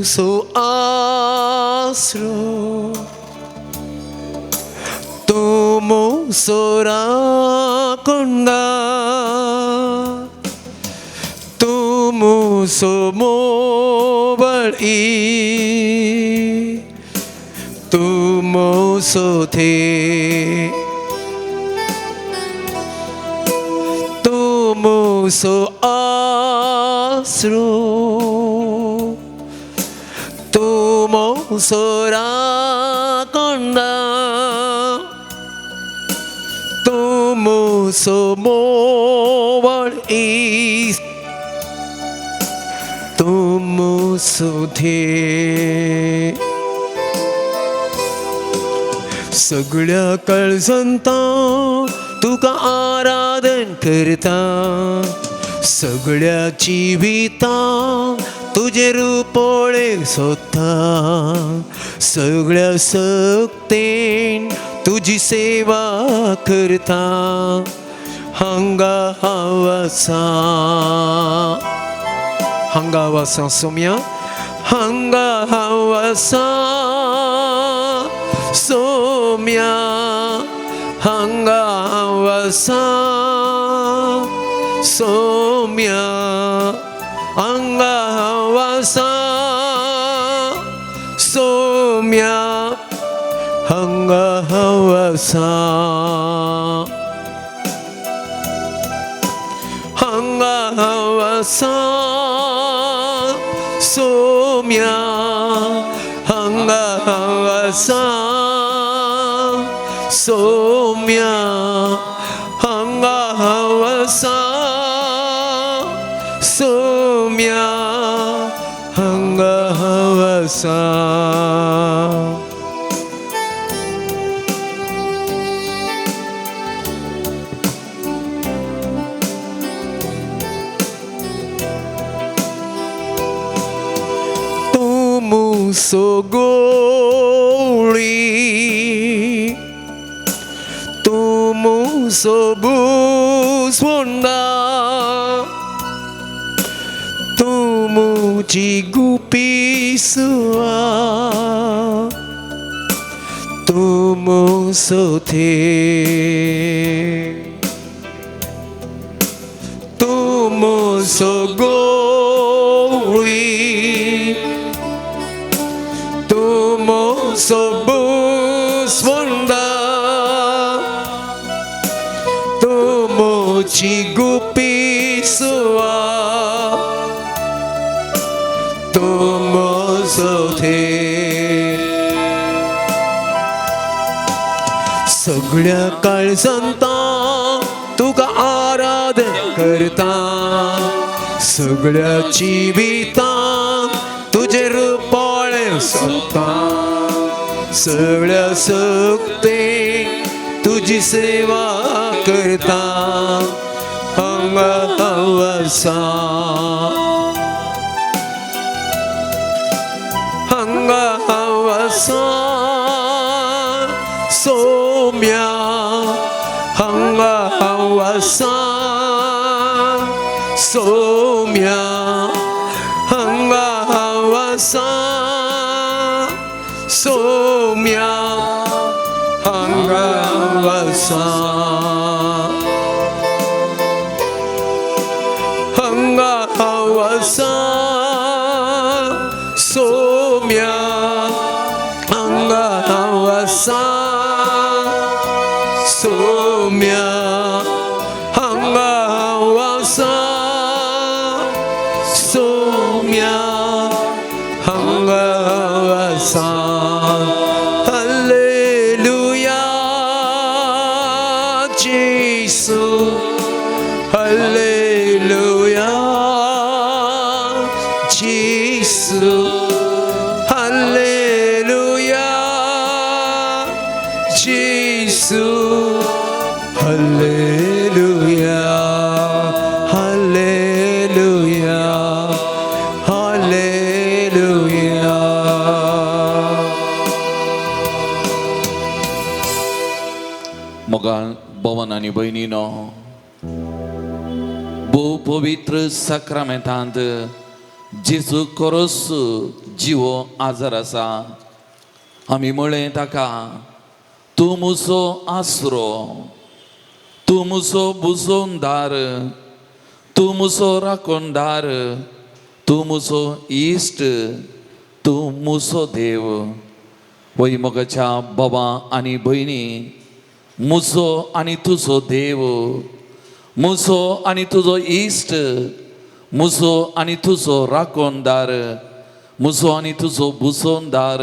So आसरो तुम सोरा कुंडा तुम सो मोबड़ी तुम सो थे तुम सो आसरो तुम सोरा कुंडा तुम सो मोबड़ी तुम सो थे सगळ्या काळजांता तुका आराधन करता सगळ्या जिवितां तुझे रुपोळे सोदता सगळ्या सक्तेन तुझी सेवा करता हांगा हांव आसा सोम्या हांगा हांव आसा सोम्या हांगा हांव आसा सोम्या हांगा हांव आसा सोम्या हांगा हांव आसा हांगा हांव आसा सोम्या हांगा हांव आसा सोम्या हांगा हांव आसा सोम्या हांगा हांव आसा सो गोळी तुम सो बुसवंडा तुमुची गुपीसुआ तुम सो थे तुम सो गोळी तुम सो बुसवंडा तुमुची गुपीसुआ तुम सो थे सगळ्या काळजांता तुका आराधन करता सगळ्या जिवितां तुझे रुपोळे सोदता सगळ्या सक्तेन तुझी सेवा करता हांगा हांव आसा हांगा हांव आसा सोम्या हांगा हांव आसा सोम्या हांगा हांव आसा सोम्या हांगा हांव आसा हांगा हांव आसा सोम्या हांगा हांव आसा सोम्या हांगा हांव आसा सोम्या हांगा हांव आसा हालेलुया जेसू हालेलुया जेसू हालेलुया जेसू हालेलुया हालेलुया हालेलुया मोगाळ भवन आनी भयणीनो भोव पवित्र साक्रामेंतांत जेजू कोरोस जिवो आजार आसा आमी म्हळें ताका तूं मुसो आसरो, तूं मुसो बुजोवनदार, तूं मुसो राखणदार, तूं मुसो इश्ट, तूं मुसो देव. वय मोगाच्या बाबा आनी भयणी, मुसो आनी तुजो देव, मुसो आनी तुजो इश्ट, मुसो आनी तुजो राखणदार, मुसो आनी तुजो बुजोवनदार,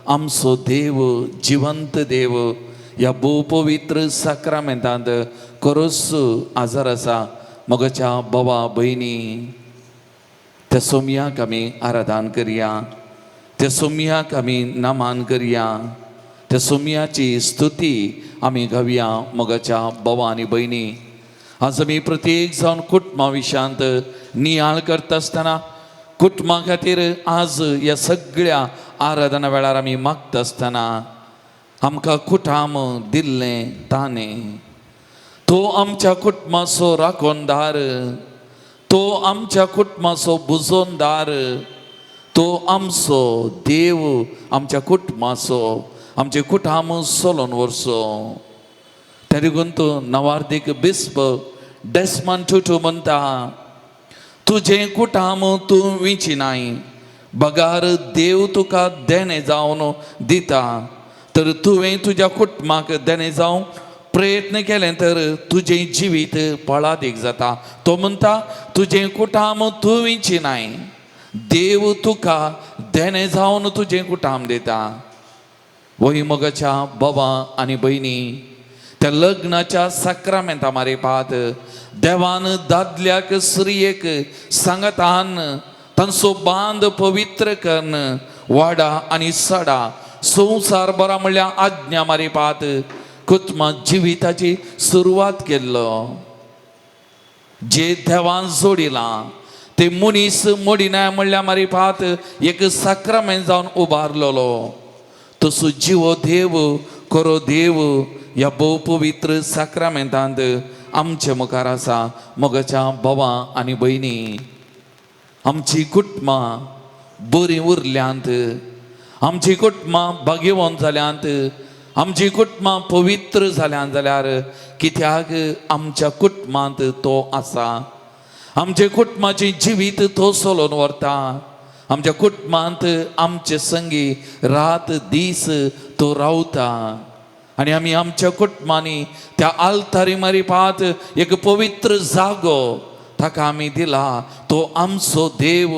आमचो देव, जिवंत देव ह्या भोव पवित्र साक्रामेंतांत खरोच आजार आसा. मोगाच्या बाबा भयणी, त्या सोमयाक आमी आराधन करया, त्या सोमयाक आमी नामान करया, त्या सोमयाची स्तुती आमी गावया. मोगाच्या बाबा आनी भयणी, आज आमी प्रत्येक जावन कुटुंबा विशयांत नियाळ करता आसतना कुटुंबा खातीर आज ह्या सगळ्या आराधना वेळार आमी मागता आसतना आमकां कुटाम दिल्लें ताणें. तो आमच्या कुटुंबाचो राखणदार, तो आमच्या कुटुंबाचो बुजोवनदार, तो आमचो देव, आमच्या कुटुंबाचो, आमचे कुटाम चलोवन व्हरचो. त्या देखून तो नवार्दीक बिस्प डेस्मंड तुटू म्हणटा, तुजें कुटाम तूं विचिनाय, बगार देव तुका देणे जावन दिता. तर तुवें तुज्या कुटुंबाक देणे जावं प्रयत्न केले तर तुजें जिवीत पळादीक जाता. तो म्हणटा तुजें कुटाम तूं विचिनाय, देव तुका देणे जावन तुजें कुटाम दिता. वही मोगाच्या बाबा आनी भयणी, त्या लग्नाच्या साक्रामेंता मारेपात देवान दादल्याक स्त्रियेक सांगतान तांचो बांद पवित्र करन वाडा आनी सडा संवसार बरा म्हणल्यार आज्ञा मारेपात कुटुंबा जिविताची सुरवात केल्लो. जे देवान जोडिलां ते मनीस मोडिनाय म्हणल्यार मारेपात एक साक्रामेंत जावन उबारलेलो. तसो जिवो देव, खरो देव ह्या भोव पवित्र साक्रामेंतांत आमचे मुखार आसा. मोगाच्या बाबा आनी भयणी, आमची कुटुंबां बरीं उरल्यांत, आमची कुटुंबां भाग्यवंत जाल्यांत, आमची कुटुंबां पवित्र जाल्यांत जाल्यार कित्याक आमच्या कुटुंबांत तो आसा. आमचे कुटुंबाचें जिवीत तो चलोवन व्हरता. आमच्या कुटुंबांत आमचे संगी रात दीस तो रावता. आनी आमी आमच्या कुटुंबांनी त्या आल्तारी मारीपात एक पवित्र जागो ताका आमी दिला. तो आमचो देव,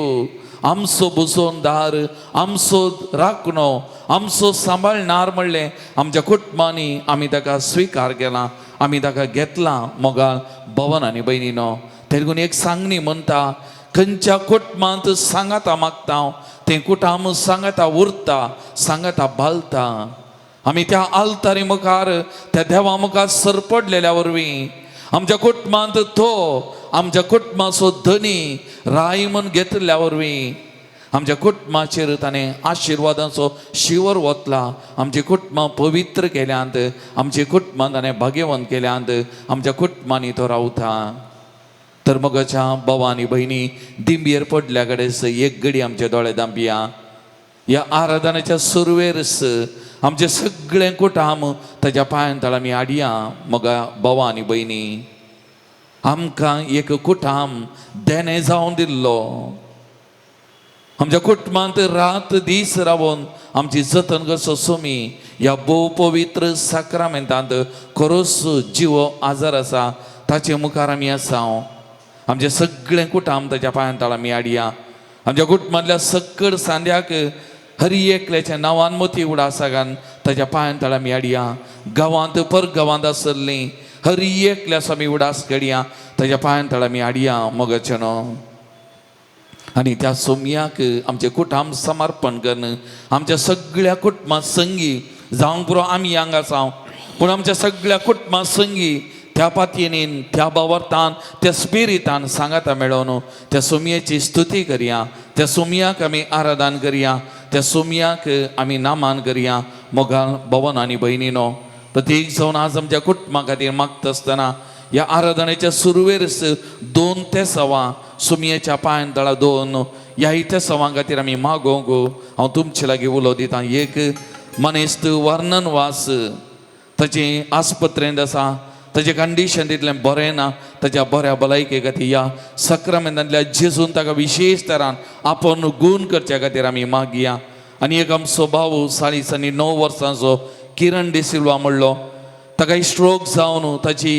आमचो बुजोवनदार, आमचो राखणो, आमचो सांबाळणार म्हणलें आमच्या कुटुंबांनी आमी ताका स्विकार केला, आमी ताका घेतला. मोगाल भवन आनी भयणीनो, तेगून एक सांगणी म्हणटा, खंयच्या कुटुंबांत सांगाता मागता तें कुटाम सांगाता उरता, सांगाता बालता. आमी त्या आल्तारी मुखार त्या देवा मुखार सरपडलेल्या वरवीं आमच्या कुटुंबांत तो आमच्या कुटुंबाचो धनी राय म्हूण घेतल्या वरवीं आमच्या कुटुंबाचेर ताणें आशिर्वादाचो शिवर वतला. आमची कुटुंबां पवित्र केल्यांत, आमची कुटुंबां ताणें भाग्यवंत केल्यांत आमच्या कुटुंबांनी तो रावता. तर मोगाच्या बाबा आनी भयणी, दिंबयेर पडल्या कडेन एक घडी आमचे दोळे धांपया. ह्या आराधनाच्या सुरवेरस आमचे सगळे कुटाम ताच्या पांयांतळ आमी हाडया. मोगा बाबा आनी भयणी, आमकां एक कुटाम देणे जावन दिल्लो. आमच्या कुटुंबांत रात दीस रावून आमची जतन करचो सोमी ह्या भोव पवित्र साक्रामेंतांत खरोच जिवो आजार आसा ताचे मुखार आमी आसा. आमचे सगळे कुटाम ताच्या पांयांतळ आमी हाडया. आमच्या कुटुंबांतल्या सक्कड सांद्याक हरी एकल्याच्या नांवान मोती उडासा घान ताच्या पांयांतळ आमी हाडया. गांवांत परगांवांत आसल्लीं हरी एकल्यास आमी उडास घडया, ताच्या पांयांतळ आमी हाडया. मोगाचेनो, आनी त्या सोमयाक आमचे कुटाम समर्पण करन आमच्या सगळ्या कुटुंबां संगी जावंक पुरो आमी हांगा आसा, पूण आमच्या सगळ्या कुटुंबां संगी त्या पातयेनीन, त्या बावर्तान, त्या स्पिरितान सांगाता मेळोन त्या सोमयेची स्तुती करया. त्या सोमयाक आमी आराधन करया, त्या सोमयाक आमी नामान करया. मोगाल भवन आनी भयणीनो, प्रत्येक जावन आज आमच्या कुटुंबा खातीर मागता आसतना ह्या आराधनेच्या सुरवेर 2 ते 6 सोमयेच्या पांयांतळा 2 ह्या इथे सवां खातीर आमी मागोंक हांव तुमचे लागीं उलो दितां. एक मनीस वर्णन वास ताची आस्पत्रेंत आसा, ताजें कंडिशन तितलें बरें ना, ताच्या बऱ्या भलायके खातीर ह्या सक्रामेंतांतल्या जेजून ताका विशेश तरान आपोवन गूण करच्या खातीर आमी मागया. आनी एक आमचो भाऊ 9 वर्सांचो किरण डिसिल्वा म्हणलो, ताका स्ट्रोक जावन ताची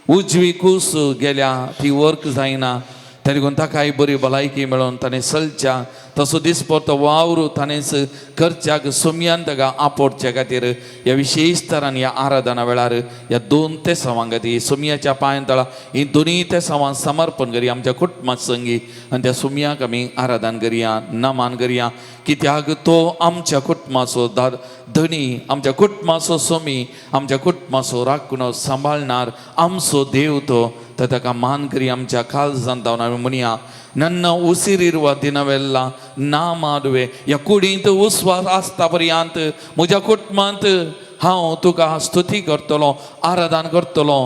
उजवी कूस गेल्या, ती वर्क जायना. त्या देखून ताकाय बरी भलायकी मेळोन ताणें चलच्या तसो दिसपरतो वावर ताणेंच करच्याक सोमयान ताका आपोवच्या खातीर ह्या विशेश तरान ह्या आराधना वेळार ह्या 2 ते सवां खातीर सोमयाच्या पांयां तळा ही 2 ते सवां समर्पण करुया आमच्या कुटुंबात संगी. आनी त्या सोमयाक आमी आराधन करुया, नमान करुया, कित्याक तो आमच्या कुटुंबाचो धनी, आमच्या कुटुंबाचो सोमी, आमच्या कुटुंबाचो राखणो सांबाळणार आमचो देव तो. ताका मान करी आमच्या काळजांत जावन आमी म्हणया, ನನ್ನ ಉಸಿರಿರುವ ದಿನವೆಲ್ಲ ನಾ ಮಾಡುವೆ. ह्या कुडींत उस्वास आसता पर्यंत म्हज्या कुटुंबांत हांव तुका स्तुती करतलो, आराधन करतलो.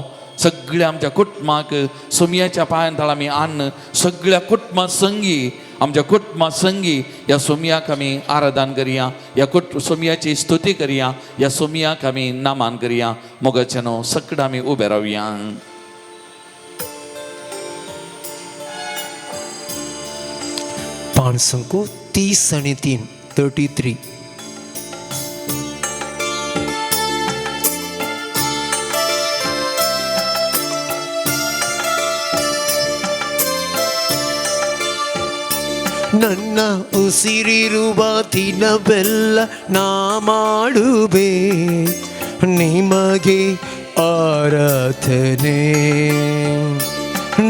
सगळ्या आमच्या कुटुंबाक सोमयाच्या पांयां तळा आमी हाडून सगळ्या कुटुंबां संगी, आमच्या कुटुंबां संगी ह्या सोमयाक आमी आराधन करुया, ह्या सोमयाची स्तुती करुया, ह्या सोमयाक आमी नमान करुया. मोगाचे न्हू सकड आमी उबे रावया. पान संको 30 आणि 3 33. ನನ್ನ ಉಸಿರಿರುವ ದಿನವೆಲ್ಲ ನಾ ಮಾಡುವೆ ನಿಮಗೆ ಆರಾಧನೆ.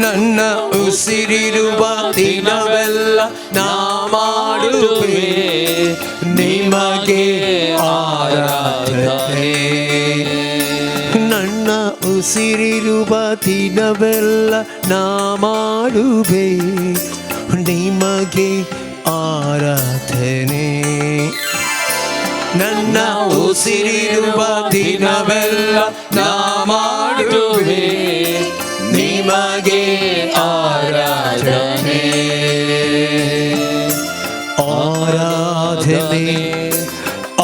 ನನ್ನ ಉಸಿರಿರುವ ದಿನವೆಲ್ಲ ನಾ ಮಾಡುವೆ ನಿಮಗೆ ಆರಾಧನೆ. ನನ್ನ ಉಸಿರಿರುವ ದಿನವೆಲ್ಲ ನಾ ಮಾಡುವೆ ನಿಮಗೆ ಆರಾಧನೆ. ನನ್ನ ಉಸಿರಿರುವ ದಿನವೆಲ್ಲ ನಾ ಮಾಡುವೆ ನಿಮಗೆ ಆರಾಧನೆ. ಆರಾಧನೆ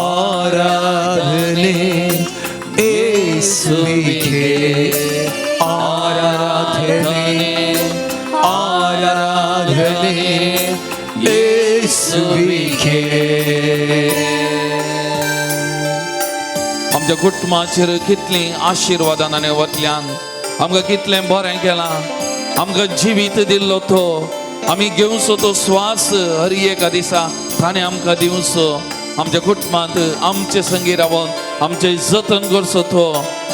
ಆರಾಧನೆ ಯೇಸುವಿಗೆ ಆರಾಧನೆ ಆರಾಧನೆ ಯೇಸುವಿಗೆ. आमच्या कुटुंबाचेर कितली आशिर्वादान वतल्यान आमकां कितलें बरें केलां, आमकां जिवीत दिल्लो तो, आमी घेवचो तो स्वास हर एका दिसा ताणें आमकां दिवचो. आमच्या कुटुंबांत आमचे संगी रावन आमचें जतन करचो तो.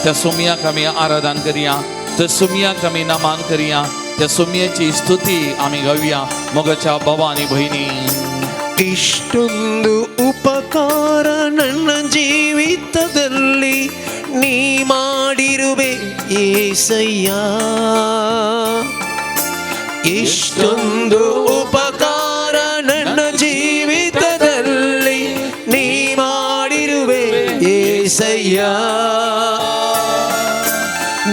त्या सोमयाक आमी आराधन करुया, त्या सोमयाक आमी नमान करुया, त्या सोमयाची स्तुती आमी गावया. मोगाच्या भावा आनी भयणी, ಇಷ್ಟೊಂದು ಉಪಕಾರ ನನ್ನ ಜೀವಿತದಲ್ಲಿ ನೀ ಮಾಡಿರುವೆ ಏಸಯ್ಯ. ಇಷ್ಟೊಂದು ಉಪಕಾರ ನನ್ನ ಜೀವಿತದಲ್ಲಿ ನೀ ಮಾಡಿರುವೆ ಏಸಯ್ಯ.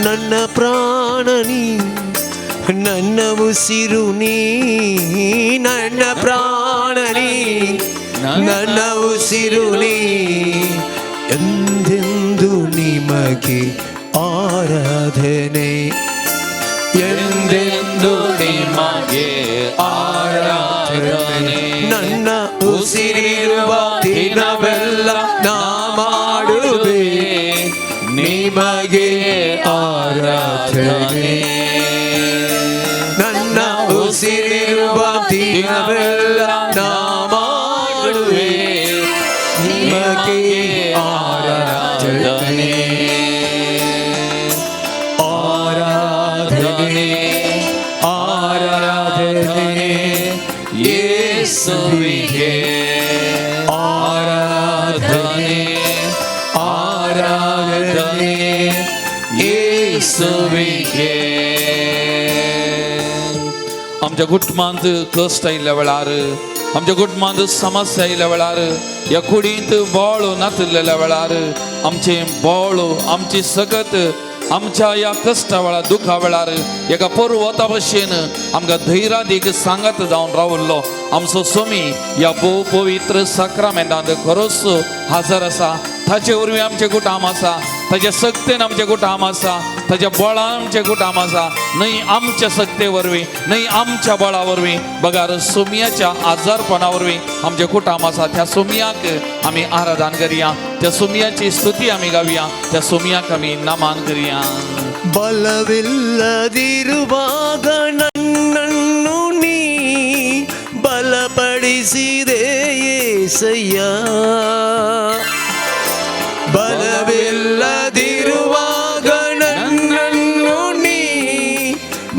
ನನ್ನ ಪ್ರಾಣ ನೀ, ನನ್ನ ಉಸಿರು ನೀ, ನನ್ನ ಪ್ರಾಣ ನೀ, ನನ್ನ ಉಸಿರು ನೀ. ಎಂದೆಂದು ನಿಮಗೆ ಆರಾಧನೆ, ಎಂದೆಂದು ನಿಮಗೆ ಆರಾಧನೆ. ನನ್ನ ಉಸಿರಿರುವ ದಿನವೆಲ್ಲ ನಾ ಮಾಡುವೆ ನಿಮಗೆ ಆರಾಧನೆ. ನನ್ನ ಉಸಿರಿರುವ ದಿನವೆಲ್ಲ ನಾ ಮಾಡುವೆ ನಿಮಗೆ ಆರಾಧನೆ. ಆರಾಧನೆ ಆರಾಧನೆ ಯೇಸುವಿಗೆ ಆರಾಧನೆ ಆರಾಧನೆ ಯೇಸುವಿಗೆ. आमच्या कुटुंबांत कश्ट आयिल्ल्या वेळार, आमच्या कुटुंबांत समस्या आयिल्ल्या वेळार, ह्या कुडींत बोळ नातलेल्या वेळार, आमचें बोळ, आमची सगत आमच्या ह्या कश्टा वेळार, दुखा वेळार एका पर्वता भशेन आमकां धैर्यादीक सांगत जावन रावल्लो आमचो सोमी या भोव पवित्र साक्रामेंटांत खरोच हजर आसा. ताचे वरवीं आमचे कुटाम आसा, ताच्या सक्तेन आमचे कुटाम आसा, ताच्या बळान आमचे कुटाम आसा. न्हय आमच्या सक्ते वरवीं, न्हय आमच्या बळा वरवीं, बगार सोमयाच्या आजारपणा वरवीं आमचे कुटाम आसा. त्या सोमयाक आमी आराधन करुया, त्या सोमयाची स्तुती आमी गावया, त्या सोमयाक आमी नमन करुया. ಬಲವಿಲ್ಲದಿರುವಾಗ ನನ್ನನ್ನು ನೀ ಬಲಪಡಿಸಿದೆ ಏಸಯ್ಯ. ಬಲವಿಲ್ಲದಿರುವಾಗ ನನ್ನನ್ನು ನೀ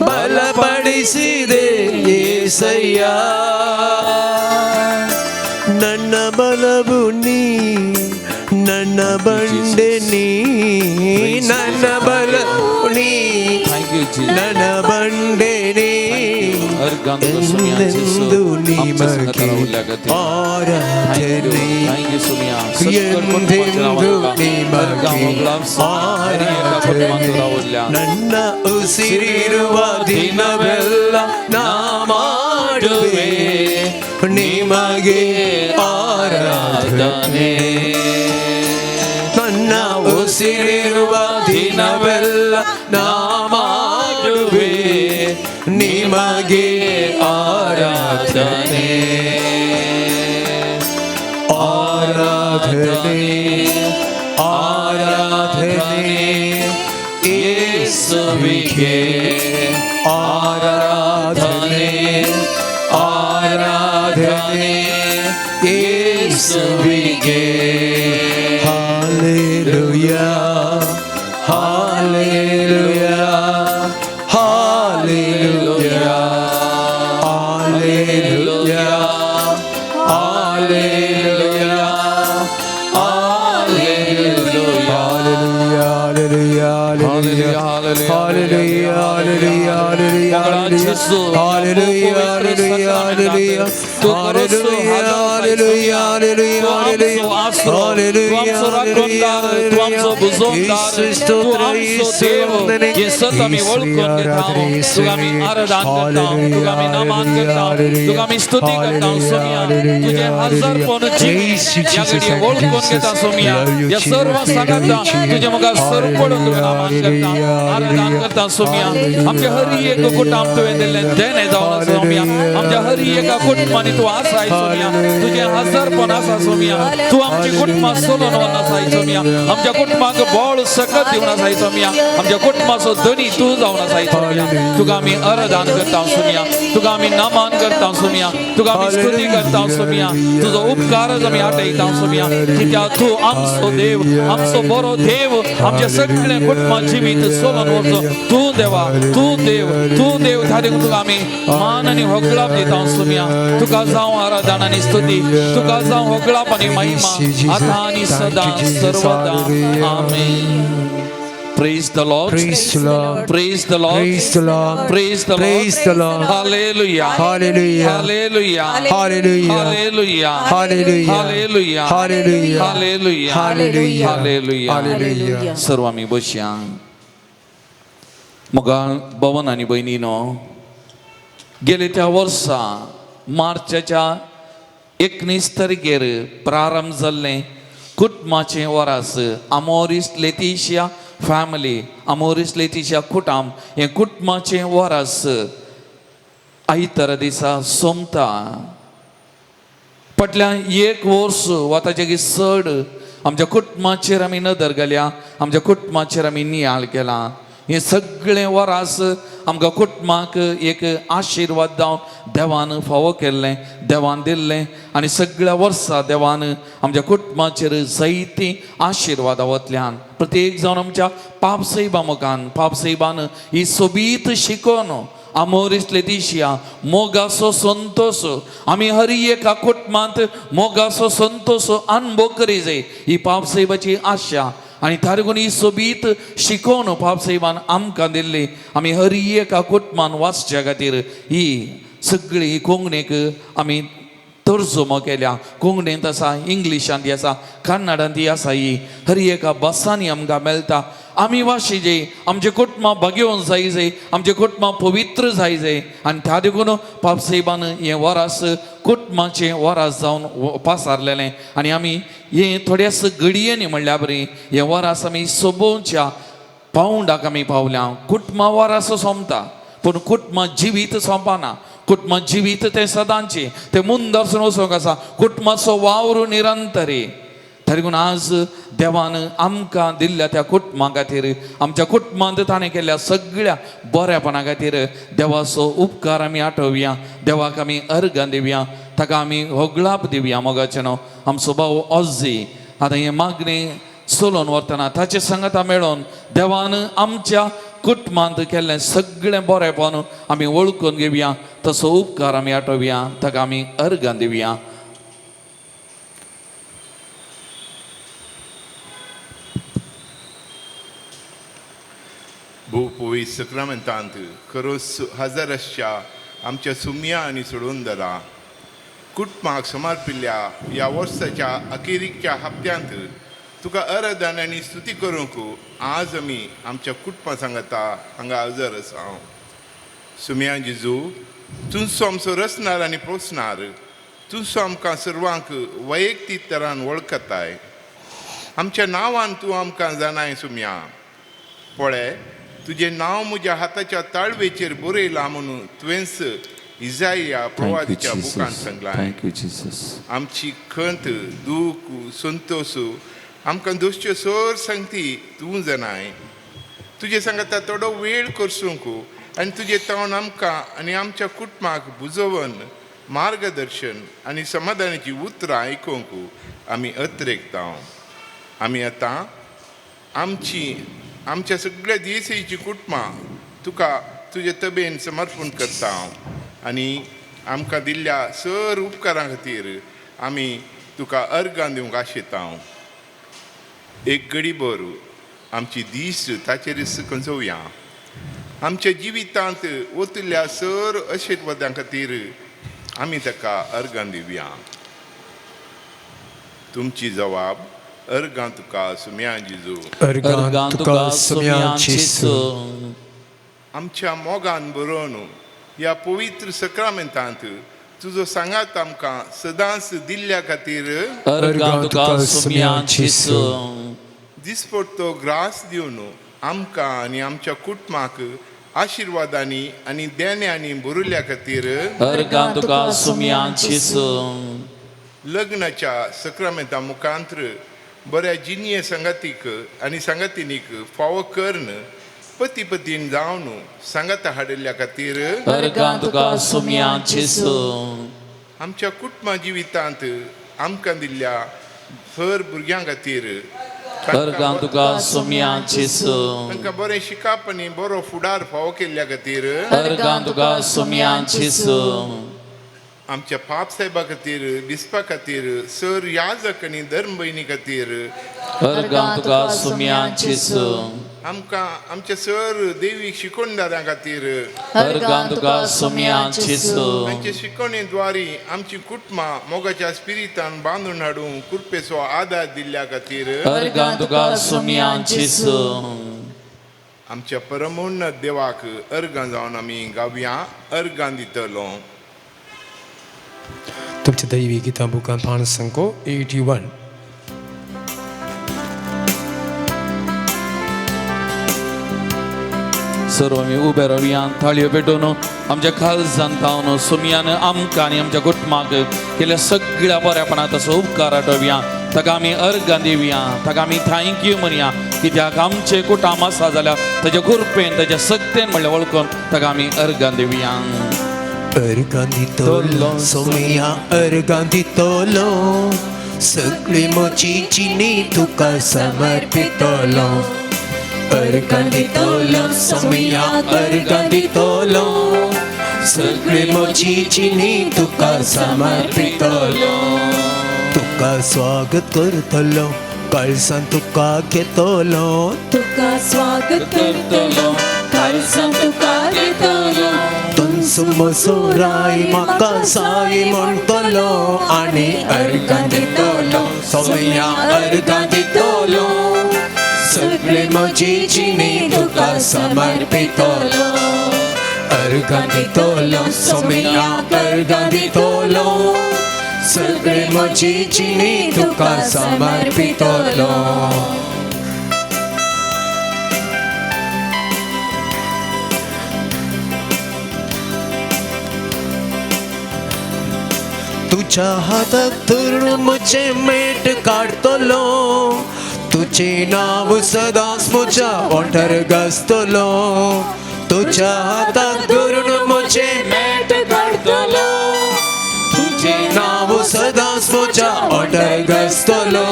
ಬಲಪಡಿಸಿದೆ ಏಸಯ್ಯ. ನನ್ನ ಬಲವು ನೀ, ನನ್ನ ಬಂಡೆ ನೀ, ನನ್ನ ಬಲವು ನೀ, ನನ್ನ ಬಂಡೆ ನೀ. ಎಂದೆಂದು ನಿಮಗೆ ಆರಾಧನೆ, ಎಂದೆಂದು ನಿಮಗೆ ಆರಾಧನೆ. ನನ್ನ ಉಸಿರಿರುವ ದಿನವೆಲ್ಲ ನಾ ಮಾಡುವೆ ನಿಮಗೆ ಆರಾಧನೆ. ನನ್ನ ಉಸಿರಿರುವ ದಿನವೆಲ್ಲ ನಾ ಮಾಡುವೆ ನಿಮಗೆ ಆರಾಧನೆ. ಆರಾಧನೆ ಆರಾಧನೆ ಯೇಸುವಿಗೆ ಆರಾಧನೆ. ಆರಾಧನೆ ಯೇಸುವಿಗೆ. Hallelujah, hallelujah, hallelujah, hallelujah, hallelujah, आमच्या हर एक कुटुंब तुवें दिल्लें देणे जावन सोम्या. आमच्या हर एका कुटुंबांनी तूं आसाय सोम्या. तुजें हजारपण आसा सोम्या. तूं आमची कुटुंबां सोलोन व्हरना आसाय सोम्या. आमच्या कुटुंबाक बळ सकत दिवन आसाय सोम्या. आमच्या कुटुंबाचो धनी तूं जावन आसाय सोम्या. तुका आमी आराधन करता सोम्या. तुका आमी नमन करता सोम्या. तुका आमी स्तुती करता सोम्या. तुजो उपकारच आमी आटयता सोम्या. कित्याक तूं आमचो देव, आमचो बरो देव. आमच्या सगळ्या कुटुंबां जिवीत सोलोन व्हरचो तूं देवा. तूं देव, तूं देव. थारीक तुका आमी मान आनी होगळाप दिता सोम्या. तुका जावं आराधन आनी स्तुती, तुका जावं होगळाप आनी महिमा आतां आनी सदां सर्वदा. आमेन. Praise the Lord. Praise the Lord. Praise the Lord. Praise the Lord. Praise the Lord. Praise the Lord. Hallelujah. Hallelujah. Hallelujah. Hallelujah. Hallelujah. Hallelujah. Hallelujah. Hallelujah. Hallelujah. Hallelujah. Hallelujah. Hallelujah. सर्व आमी बसया. मोगाळ भवन आनी भयणीनो, गेले त्या वर्सा मार्चाच्या 19 तारखेर प्रारंभ जाल्लें कुटुंबाचें वरास आमोरिस लेतिशिया फॅमिली, आमोरिस लेतिशिया कुटुंब हें कुटुंबाचें वरास आयतारा दिसा सोमता. फाटल्या 1 वर्स वा ताचे चड आमच्या कुटुंबाचेर आमी नदर घाल्या, आमच्या कुटुंबाचेर आमी नियाळ केला. हे सगळें वरास आमकां कुटुंबाक एक आशिर्वाद जावन देवान फावो केल्लें, देवान दिल्लें. आनी सगळ्या वर्सां देवान आमच्या कुटुंबाचेर जायतीं आशिर्वादा वतल्यान प्रत्येक जावन आमच्या पापसैबा मुखान, पापसैबान ही सोबीत शिकोवन आमोरिस लेतिशिया मोगाचो संतोष आमी हर एका कुटुंबांत मोगाचो संतोष अनुभव करी जाय, ही पापसैबाची आशा. आनी तारगून ही सोबीत शिकोवन पापसैबान आमकां दिल्ली. आमी हर एका कुटुंबान वाचच्या खातीर ही सगळी कोंकणीक आमी तर्जुमो केल्या. कोंकणींत आसा, इंग्लिशांत आसा, कन्नडांत आसा. ही हर एका भासांनी आमकां मेळटा. आमी वाशिजे आमचे कुटुंबां बगेवंक जायजे आमचे कुटुंबां पवित्र जायजे आनी त्या देखून पापसेबान हें वरास कुटुंबाचें वरास जावन पासारलेलें आनी आमी हें थोड्याच घडयेंनी म्हणल्या बरी हें वरास आमी सोबोवच्या पावंडाक आमी पावल्या कुटुंबां वरास सोंपता पूण कुटुंबां जिवीत सोंपना कुटुंबां जिवीत तें सदांचें तें मुंदरसून वचोंक आसा कुटुंबाचो वावर निरंतरी तरीकून आज देवान आमकां दिल्ल्या त्या कुटुंबा खातीर आमच्या कुटुंबांत ताणें केल्ल्या सगळ्या बरेपणा खातीर देवाचो उपकार आमी आठवया देवाक आमी अर्घ दिवया ताका आमी होगळाप दिवया मोगाचें न्हू आमचो भाव ऑझी आतां हें मागणें चलोवन वतना ताचे संगता मेळोन देवान आमच्या कुटुंबांत केल्लें सगळें बरेपण आमी वळखून घेवया तसो उपकार आमी आठवया ताका आमी अर्घ दिवया. भोवपवी सक्रामेंतांत खरोच हजाराच्या आमच्या सुम्या आनी सोडूंदरा कुटुंबाक समर्पिल्ल्या ह्या वर्साच्या अखेरीच्या हप्त्यांत तुका आराधन आनी स्तुती करूंक आज आमी आमच्या कुटुंबा सांगता हांगा हजर आसा. सुम्या जेजू तुजो आमचो रचणार आनी पोसणार तुजो आमकां सर्वांक वैयक्तीक तरान वळखताय आमच्या नांवान तूं आमकां जाणाय सुम्या पळय तुजें नांव म्हज्या हाताच्या ताळवेचेर बरयलां म्हणून तुवेंच इजाया प्रवादीच्या बुकांत सांगलां. आमची खंत दूख संतोश आमकां दोश्यो सर सांगती तूं जाणाय तुजे सांगता थोडो वेळ करसूंक आनी तुजें तोंड आमकां आनी आमच्या कुटुंबाक बुजोवन मार्गदर्शन आनी समाधानाची उतरां आयकूंक आमी अत्रेकता. आमी आतां आमच्या सगळ्या देसाईची कुटुंबां तुका तुजे तबेन समर्पण करता आनी आमकां दिल्ल्या सर उपकारां खातीर आमी तुका अर्गां दिवंक आशेता. एक घडीभर आमची दीस ताचेर कंजोवया आमच्या जिवितांत वतल्या सर आशिर्वादां खातीर आमी ताका अर्गां दिवया. तुमची जबाब अर्गां तुका सुम्या जेजू अर्गां तुका सुम्या जेजू आमच्या मोगान बरोवन ह्या पवित्र सक्रामेंतांत तुजो सांगात आमकां सदांच दिल्ल्या खातीर अर्गां तुका सुम्या जेजू दिसपडटो ग्रास दिवन आमकां आनी आमच्या कुटुंबाक आशिर्वादांनी आनी देण्यांनी भरिल्ल्या खातीर अर्गां तुका सुम्या जेजू लग्नाच्या सक्रामेंता मुखांतर बऱ्या जिनिये संगतीक आनी संगतीनीक फावो करून पती पतीन जावन सांगाता हाडिल्ल्या खातीर अर्गां तुका सुम्या जेजू आमच्या कुटुंबा जिवितांत आमकां दिल्ल्या हर भुरग्यां खातीर अर्गां तुका सुम्या जेजू तांकां बरें शिकप आनी बरो फुडार फावो केल्ल्या खातीर अर्गां तुका सुम्या जेजू आमच्या पाप साहेबा खातीर दिसपा खातीर सर याजक आनी धर्म भयणी खातीर अर्गां तुका सुम्या जेजू आमकां आमच्या सर देवीक शिकोवणदारां खातीर अर्गां तुका सुम्या जेजू तांचे शिकवणे द्वारी आमची कुटुंबां मोगाच्या स्पिरितान बांदून हाडूंक कृपेचो आदार दिल्ल्या खातीर अर्गां तुका सुम्या जेजू आमच्या परमोन्नत देवाक अर्गां जावन आमी गावया अर्गां दितलो. तुमच्या दैवी गितां बुकान पान संको 81. सर्व आमी उबे रावया थाळयो पेटोवन आमच्या खालसान तावन सुम्यान आमकां आनी आमच्या कुटुंबाक केल्या सगळ्या बऱ्यापणा तसो उपकार आठवया ताका आमी अर्गां दिवया ताका आमी थँक्यू म्हणया कित्याक आमचे कुटुंब आसा जाल्यार ताच्या कृपेन ताच्या सक्तेन म्हणल्यार वळखून ताका आमी अर्गां दिवया. अर्गां दितलो सुम्या अर्गां दितलो सगळी म्हजी जिणी तुका समर्पितलो. अर्गां दितलो सुम्या अर्गां दितलो सगळी म्हजी जिणी तुका समर्पितलो. तुका स्वागत करतलो कळसान तुका घेतलो तुका स्वागत करतलो कळसान तुका घेतलो. तुमचो म्हजो राय म्हाका साय म्हणटलो आनी अर्गां दितलो सुम्या अर्गां दितलो सगळे म्हजी जिणी तुका समर्पितलो अर्घां दितलो सोमियाक अर्घां दितलो सगळे म्हजी जिणी तुका समर्पितलो तुझ्या हातात धरून मुझे मेट काढतलो तुझे नाव सदांच म्हज्या ओंठार घासतलो तुझ्या हातात धरून मुझे मेट काढतलो तुझे नाव सदांच म्हज्या ओंठार घासतलो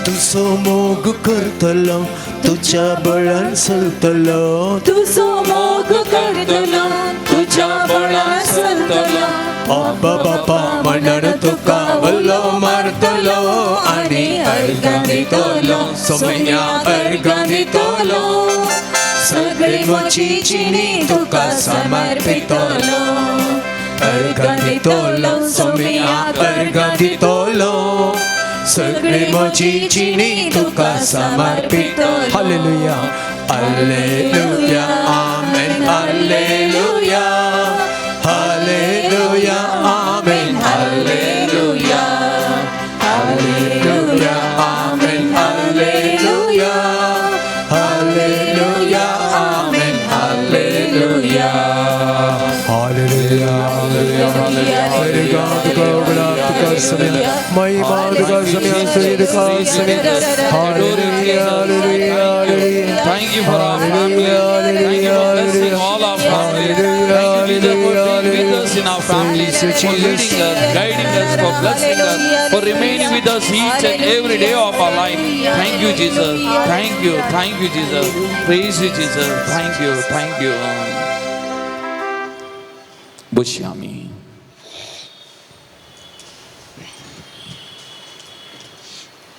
तुजो मोग करतलो तुझ्या बळान चलतलो तुझो मोग करतलो तुझ्या बळान चलतलो अब्बा बापा म्हणून तुका वल्लो मारतलो आनी अर्घां दितलो सोमया अर्घां दितलो सगळी म्हजी जिणी तुका समर्पितलो अर्घां दितलो सोमयाक अर्घां दितलो सगळी म्हजी जिणी तुका समर्पितलो hallelujah hallelujah amen hallelujah Hallelujah, Amen, Hallelujah, Hallelujah, Amen, Hallelujah, Hallelujah, Amen, Hallelujah, Hallelujah, Hallelujah, Hallelujah, महिमा तुका समेन स्तुति तुका समेन Hallelujah, Hallelujah, Hallelujah. Thank you for our family. Thank you for blessing all our family. Thank you, Jesus, for being with us in our families, for leading us, guiding us, for blessing us, for remaining with us each and every day of our life. Thank you, Jesus. Thank you, Jesus. Praise you, Jesus. Thank you. Bushyami.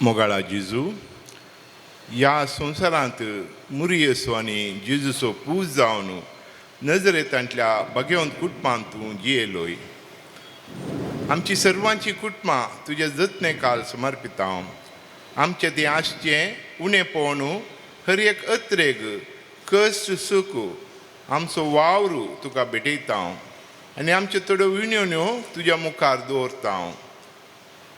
मोगाळा जेजू ह्या संवसारांत मुरी येसू आनी जेजूचो पूज जावन नजरेंतल्या भगवंत कुटुंबांत तूं जियेलोय आमची सर्वांची कुटुंबां तुजे जतनेकाल समर्पित हांव आमचें तें आसचें उणें पळोवन हर एक अत्रेक कश्ट सूख आमचो वावर तुका भेटयता हांव आनी आमच्यो थोड्यो विणवण्यो तुज्या मुखार दवरता हांव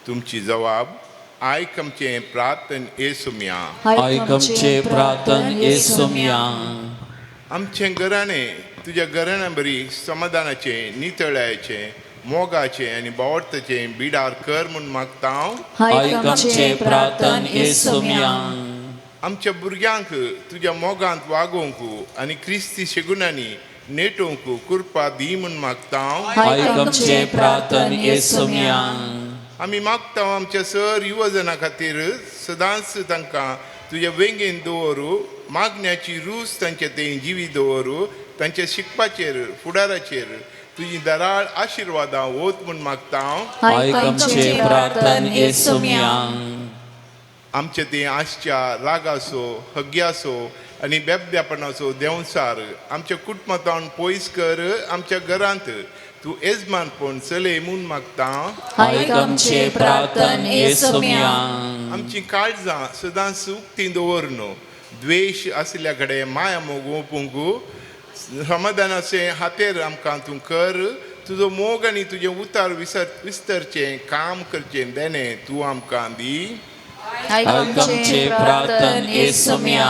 तुमची जबाब आयक आमचें प्रार्थन येसुम्या आयकमचे प्रार्थन येसुम्या आमचें घराणें तुज्या घराण्या बरी समाधानाचें नितळ्याचें मोगाचें आनी बावडताचें बिडार कर म्हूण मागता हांव आयकमचे प्रार्थन येसुम्या आमच्या भुरग्यांक तुज्या मोगांत वागोवंक आनी क्रिस्ती शेगुणांनी नेटोवंक कृपा दी म्हूण मागता हांव आयकमचे प्रार्थन येसुम्या आमी मागता आमच्या सर युवजनां खातीर सदांच तांकां तुज्या वेंगेन दवरूं मागण्याची रूच तांचे तें जिवी दवरूं तांच्या शिकपाचेर फुडाराचेर तुजी दराळ आशिर्वादां वोत म्हूण मागता हांव आयकमचे प्रार्थन येसुम्या आमचे तें आशच्या रागासो हग्यासो आनी बेबद्यापणाचो देंवसार आमच्या कुटुंबांत पयस कर आमच्या घरांत तूं येजमानपण चलय म्हूण मागता आयकमचे प्रार्थन येसुम्या आमची काळजां सदांच उक्तीं दवर न्हू द्वेश आसल्या कडेन माया मोग ओपूंक समाधानाचें हातेर आमकां तूं कर तुजो मोग आनी तुजें उतार विस्तरचें काम करचें देणें तूं आमकां दी आयकमचे प्रार्थन येसुम्या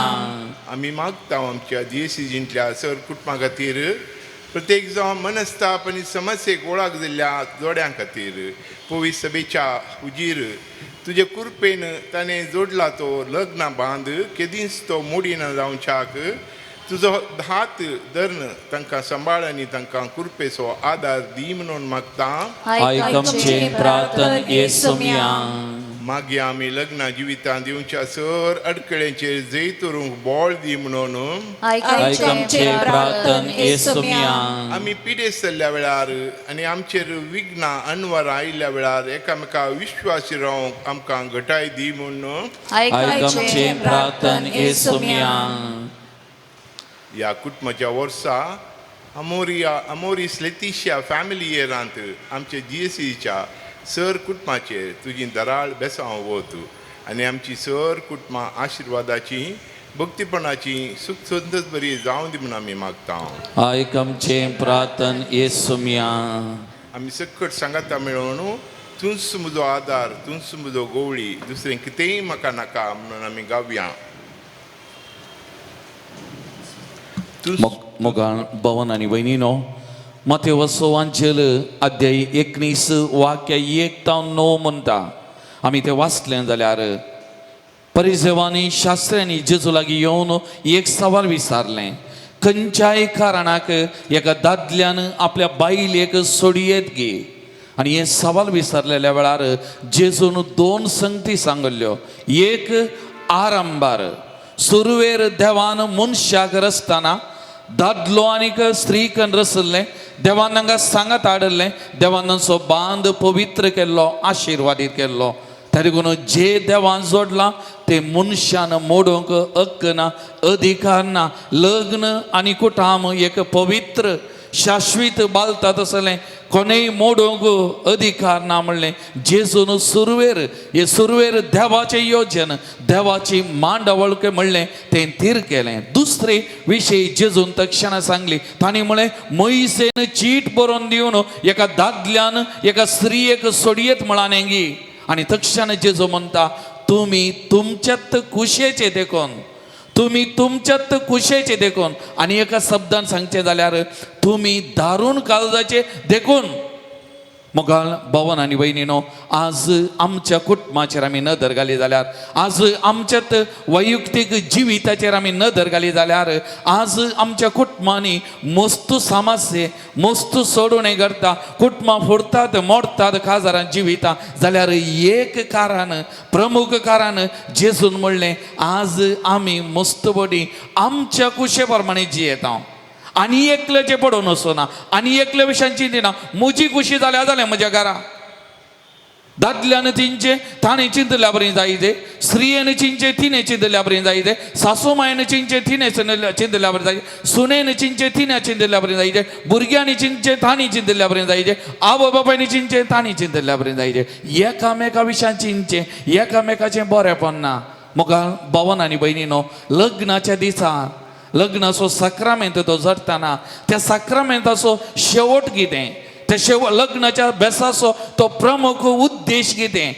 आमी मागता आमच्या जीएससीजींतल्या सर कुटुंबा खातीर प्रत्येक जावं मनस्ताप आनी समस्येक वळख जाल्ल्या जोड्यां खातीर पवित्र सभेच्या उजीर तुजे कृपेन ताणें जोडला तो लग्न बांद केदींच तो मोडीना जावच्याक तुजो हात धरून तांकां सांबाळ आनी तांकां कृपेचो आदार दी म्हणून मागता आयकमचे प्रार्थन येसुम्या मागीर आमी लग्ना जिवितांत दिवच्या सर अडखळ्यांचेर जैत करूंक बोळ दी म्हणून आयकमचे प्रार्थन येसुम्या आमी पिडेस्त जाल्ल्या वेळार आनी आमचेर विघ्नां अनवरां आयिल्ल्या वेळार एकामेका विश्वासी रावंक आमकां घटाय दी म्हणून आयकमचे प्रार्थन येसुम्या ह्या कुटुंबाच्या वर्सा अमोरीस लेतिशिया फॅमिली इयरांत आमचे जीएससीच्या सर कुटुंबाचेर तुजी दराळ बेसांव वत आनी आमची सर कुटुंबां आशिर्वादाची भक्तीपणाची सुख संतत बरी जावं दी म्हणून आमी मागता. आयक आमचें प्रार्थन येसुमिया. आमी सकट सांगाता मेळोवन तुंच म्हजो आदार, तुंच म्हजो गवळी, दुसरें कितेंय म्हाका नाका म्हणून आमी गावया. मोगाळ भवन आनी भयणीनो, मते वसोवांचेल अध्याय 19 वाक्य 1-9 म्हणटा. आमी तें वाचलें जाल्यार परिसेवांनी शास्त्र्यांनी जेजू लागीं येवन एक सवाल विचारलें. खंयच्याय कारणाक एका दादल्यान आपल्या बायलेक सोडयेत गे. आनी हे सवाल विचारलेल्या वेळार जेजून 2 संगती सांगल्यो. एक आरंभार सुरवेर देवान मनशाक रचतना दादलो आनीक स्त्रीक रचल्लें. देवान तांकां सांगात हाडलें. देवान तांचो बांद पवित्र केल्लो, आशिर्वादीत केल्लो. त्या देखून जे देवान जोडलां ते मनशान मोडूंक हक्क ना, अधिकार ना. लग्न आनी कुटाम एक पवित्र शाश्वीत बालता तसलें कोणेय मोडूंक अधिकार ना म्हणलें जेजून सुरवेर. हे सुरवेर देवाचें योजन, देवाची मांडवळ म्हणलें तें थीर केलें. दुसरे विशयी जेजून तक्षणां सांगली. तांणी म्हळें मोइसेन चीट बरोवन दिवन एका दादल्यान एका स्त्रियेक सोडयेत म्हणालें गी. आनी तक्षण जेजू म्हणटा तुमी तुमच्यात कुशेचे देखून, तुमी तुमच्यात कुशेचे देखून. आनी एका शब्दान सांगचें जाल्यार तुमी दारूण काळजाचे देखून. मोगाळ भवन आनी भयणीनो, आज आमच्या कुटुंबाचेर आमी नदर घाली जाल्यार, आज आमच्यात वैयक्तीक जिविताचेर आमी नदर घाली जाल्यार, आज आमच्या कुटुंबांनी मस्तू सामास्य मस्तू सोडून हें करता, कुटुंबां फोडटात, मोडटात, काजारां जिविता जाल्यार एक कारण, प्रमुख कारण जेजून म्हणलें आज आमी मस्तबडी आमच्या कुशे प्रमाणे जियेता. आनी एकल्याचें पडून वचना, आनी एकल्या विशयान चिंतिना. म्हजी खुशी जाल्या जालें म्हज्या घरा. दादल्यान चिंचे ताणें चिंतल्या बरें जायते, स्त्रियेन चिंचे तिणें चिंतल्या बरें जायते, सासू मायन चिंचे तिणें चिंतल्या बरें जायते, सुनेन चिंचे तिणें चिंतल्या बरें जायते, भुरग्यांनी चिंचे तांणी चिंतल्या बरें जायते, आवय बापायनी चिंचे तांणी चिंतल्या बरें जायते. एकामेका विशयान चिंचे, एकामेकाचें बरेंपण ना. मोगाळ भवन आनी भयणीनो, लग्नाच्या दिसा लग्नाचो सक्रामेंत तो झडटाना त्या सक्रामेंताचो शेवट कितें, त्या लग्नाच्या बेसाचो तो प्रमुख उद्देश कितें.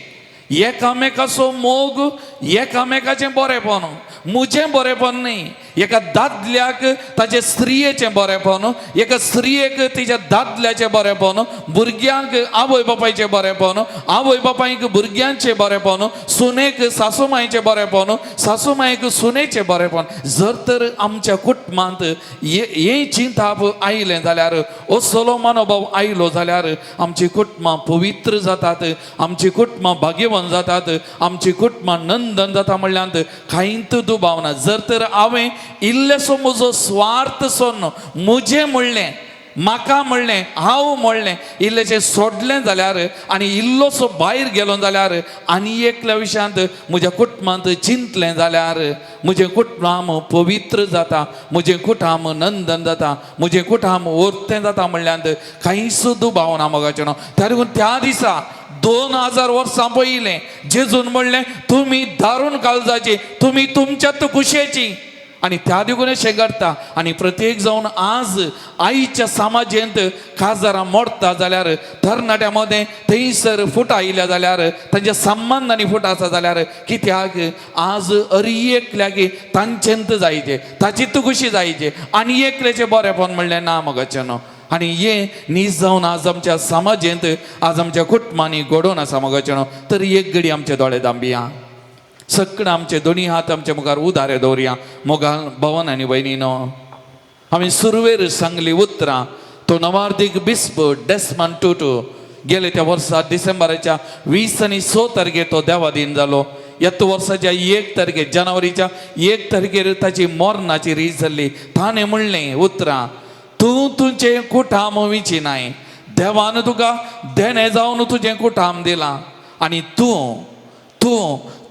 एकामेकाचो मोग, एकामेकाचें बरेंपण. म्हजें बरेंपण न्ही, एका दादल्याक ताचे स्त्रियेचें बरेंपण, एका स्त्रियेक तिच्या दादल्याचें बरेंपण, भुरग्यांक आवय बापायचें बरेंपण, आवय बापायक भुरग्यांचें बरेंपण, सुनेक सासू मायेचें बरेंपण, सासू मायेक सुनेचें बरेंपण. जर तर आमच्या कुटुंबांत हें चिंताप आयलें जाल्यार, असलो मनोभाव आयलो जाल्यार आमची कुटुंबां पवित्र जातात, आमची कुटुंबां भाग्यवान जातात, आमची कुटुंबां नंदन जाता म्हणल्यार कांयच दुबाव ना. जर तर हांवें इल्लेसो म्हजो स्वार्थ सोडून म्हजें म्हणलें, म्हाका म्हणलें, हांव म्हणलें, इल्लेशें सोडलें जाल्यार आनी इल्लोसो भायर गेलो जाल्यार आनी एकल्या विशयांत म्हज्या कुटुंबांत चिंतलें जाल्यार म्हजें कुटुंब पवित्र जाता, म्हजें कुटुंब नंदन जाता, म्हजें कुटुंब वर्तें जाता म्हणल्यार कांयच दुबाव ना मोगाचें न्हू. त्या देखून त्या दिसा 2000 वर्सां पयलें जेजून म्हणलें तुमी दारूण काळजाची, तुमी तुमच्यात कुशेची. आनी त्या देखून अशें घडटा. आनी प्रत्येक जावन आज आयच्या समाजेंत काजारां मोडटा जाल्यार, तरणाट्या मदें थंयसर फूट आयल्या जाल्यार, तांच्या संबंधांनी फूट आसा जाल्यार कित्याक आज एकल्याक तांचेंत जायचें, ताचीत खुशी जायचें, आनी एकल्याचें बरेंपण म्हणलें ना मोगाचें न्हू. आनी हें नीज जावन आज आमच्या समाजेंत, आज आमच्या कुटुंबांनी घडोवन आसा मोगाचें न्हू. तर एक घडी आमचे दोळे धांबया, सकड आमचे दोनी हात आमच्या मुखार उदारे दवरया. मोगाळ भवन आनी भयणीनो, हांवें सुरवेर सांगली उतरां. तो नवार्दीक बिस्प डेस्मंड टुटू गेले त्या वर्सा डिसेंबराच्या 20 आनी 6 तारखेर तो देवाधीन जालो. येत वर्साच्या 1 तारखेर, जानेवारीच्या 1 तारखेर ताची मरणाची रीत जाल्ली. ताणें म्हणलें उतरां, तूं तुजें कुटाम विचिनाय, देवान तुका देणे जावन तुजें कुटाम दिलां, आनी तूं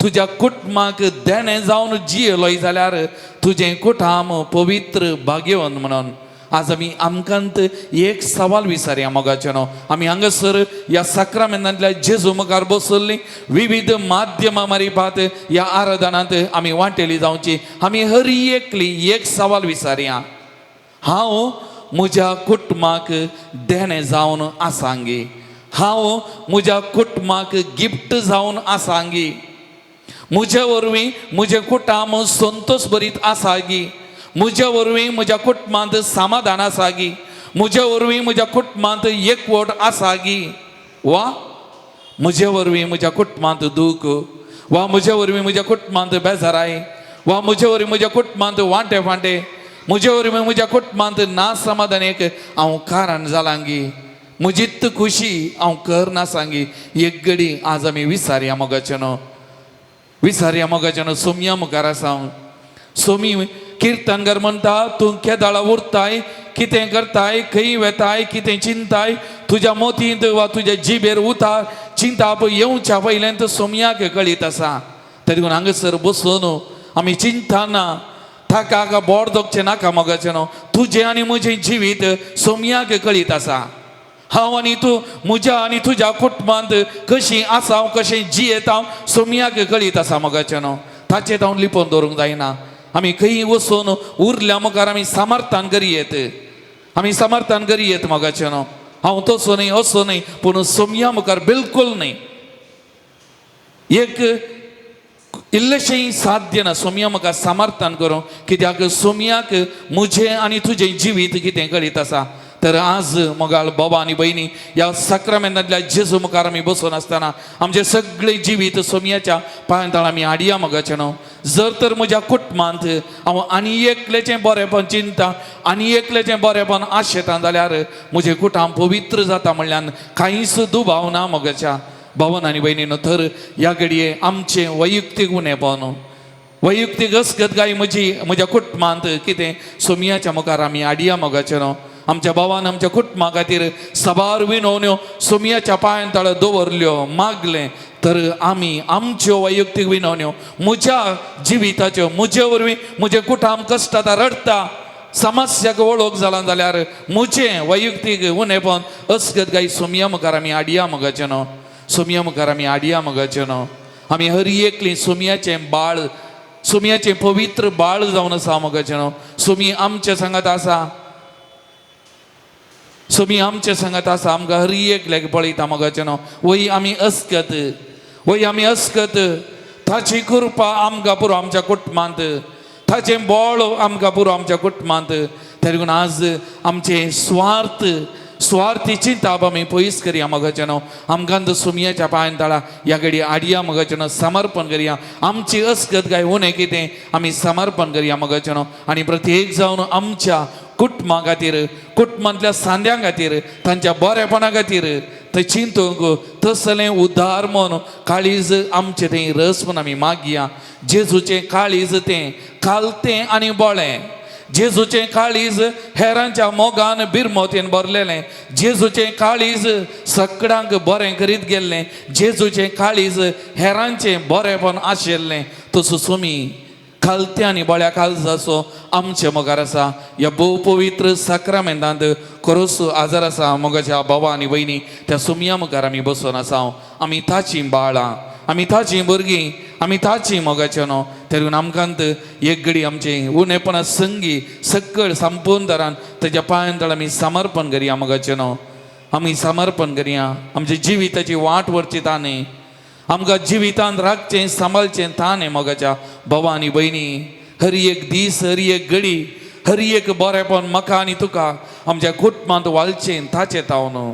तुज्या कुटुंबाक देणे जावन जियेलोय जाल्यार तुजें कुटाम पवित्र भाग्यवान म्हणून आज आमी आमकांत एक सवाल विचारया मोगाचे न्हू. आमी हांगासर ह्या सक्रामेंतांतल्या जेजू मुखार बसल्लीं विविध माध्यमां मारिपात ह्या आराधनांत आमी वांटेली जावची. आमी हर एकली एक सवाल विचारया. हांव म्हज्या कुटुंबाक देणे जावन आसांगी. हांव म्हज्या कुटुंबाक गिफ्ट जावन आसांगी. म्हज्या वरवीं म्हजें कुटुंब संतोश भरीत आसागी. म्हज्या वरवीं म्हज्या कुटुंबांत समाधान आसागी. म्हज्या वरवीं म्हज्या कुटुंबांत एकवट आसागी. वा म्हज्या वरवीं म्हज्या कुटुंबांत दूख, वा म्हज्या वरवीं म्हज्या कुटुंबांत बेजाराय, वा म्हज्या वरवीं म्हज्या कुटुंबांत वांटे फांटे, म्हज्या वरवीं म्हज्या कुटुंबांत ना समाधानेक हांव कारण जालांगी. म्हजीत खुशी हांव करना सांगी. एक घडी आज आमी विचारया मोगाचे न्हू. विचारया मोगाचे न्हू. सोमया मुखार आसा. सोमी किर्तनकार म्हणटा, तूं केदाळा उरताय, कितें करताय, खंय वेताय, कितें चिंताय, तुज्या मोतींत वा तुज्या जिबेर उतार चिंताप येवच्या पयलें सोमयाक कळीत आसा. तरी पूण हांगासर बसून आमी चिंतना थाकाक बोड दोगचें नाका मोगाचें न्हू. तुजें आनी म्हजें जिवीत सोमयाक कळीत आसा. हांव आनी तूं म्हज्या आनी तुज्या कुटुंबांत कशीं आसा, कशें जियेता सोमयाक कळीत आसा मोगाचें न्हू. ताचें हांव लिपोवन दवरूंक जायना. आमी खंय वचून उरल्या मुखार आमी समर्थान करियेत. आमी समर्थान करियेत मोगाचें न्हू. हांव तसो न्ही, असो न्ही, पूण सोमया मुखार बिलकुल न्ही. एक इल्लेशें साध्य ना सोमया मुखार समर्थन करूं. कित्याक सोमयाक म्हजें आनी तुजें जिवीत कितें कळीत आसा. तर आज मोगाळ बाबा आनी भयणी, ह्या सक्रामेंतांतल्या जेजू मुखार आमी बसून आसतना आमचें सगळें जिवीत सोमयाच्या पांयांतळ आमी हाडया मोगाचें न्हू. जर तर म्हज्या कुटुंबांत हांव आनी एकलेचें बरेंपण चिंता, आनी एकलेचें बरेंपण आशेता, जाल्यार म्हजें कुटुंब पवित्र जाता म्हणल्यार कांयच दुबाव ना मोगाच्या भावन आनी भयणीनो. तर ह्या घडये आमचें वैयक्तीक उणेपण, वैयक्तीक अस्गतगाय म्हज्या कुटुंबांत कितें सोमयाच्या मुखार आमी हाडया मोगाचें न्हू. आमच्या भावान आमच्या कुटुंबा खातीर साबार विनवण्यो सोमयाच्या पांयांतळ दवरल्यो, मागलें. तर आमी आमच्यो वैयक्तीक विनवण्यो म्हज्या जिविताच्यो, म्हजे वरवीं म्हजें कुटुंब कश्टांत रडटा, समस्याक वळख जालां, जाल्यार म्हजें वैयक्तीक उणेपण अस्गतगाय सोमया मुखार आमी हाडया मोगाचें न्हू. सोमया मुखार आमी हाडया मोगाचें न्हू. आमी हर एकलीं सोमयाचें बाळ, सोमयाचें पवित्र बाळ जावन आसा मोगाचें न्हू. सोमी आमच्या सांगात आसा. सोमी आमच्या सांगात आसा. आमकां हर एकल्याक पळयता मोगाचें न्हू. वय आमी अस्कत, वय आमी अस्कत. ताची कृपा आमकां पुरो आमच्या कुटुंबांत, ताचें बळ आमकां पुरो आमच्या कुटुंबांत. तरी पूण आज आमचे स्वार्थी चिंताप आमी पयस करया मोगाचें न्हू. आमकां सोमयाच्या पांयांतळा ह्या घडी हाडया मोगाचें न्हू. समर्पण करया. आमची अस्कत काय उणें कितें आमी समर्पण करया मोगाचें न्हू. आनी प्रत्येक जावन आमच्या कुटुंबा खातीर, कुटुंबांतल्या सांद्यां खातीर, तांच्या बरेपणा खातीर थंय चिंतूंक तसलें उदार मन काळीज आमचें थंय रस म्हूण आमी मागया. जेजूचें काळीज तें खालतें आनी बोळें. जेजूचें काळीज हेरांच्या मोगान बिरमोतेन भरलेलें. जेजूचें काळीज सगळ्यांक बरें करीत गेल्लें. जेजूचें काळीज हेरांचें बरेंपण आशिल्लें. तसो सोमी खालत्या आनी बळ्या काळजाचो आमचे मोगार आसा. ह्या भोव पवित्र सक्रामेंतांत खरोच आजार आसा मोगाच्या भावा आनी भयणी. त्या सोमया मुखार आमी बसून आसा. आमी ताचीं बाळां, आमी ताचीं भुरगीं, आमी ताचीं मोगाचें न्हू. तरी पूण आमकांत एक घडी आमचें उणेपणा संगी सकळ संपूर्ण तरान ताच्या पांयांतळ आमी समर्पण करया मोगाचें न्हू. आमी समर्पण करया. आमच्या जिविताची वाट व्हरची ताणें, आमकां जिवितांत राखचें सांबाळचें ताणें मोगाच्या भावा आनी भयणी. हर एक दीस, हर एक घडी, हर एक बरेंपण म्हाका आनी तुका आमच्या कुटुंबांत वालचें ताचें ताव न्हू.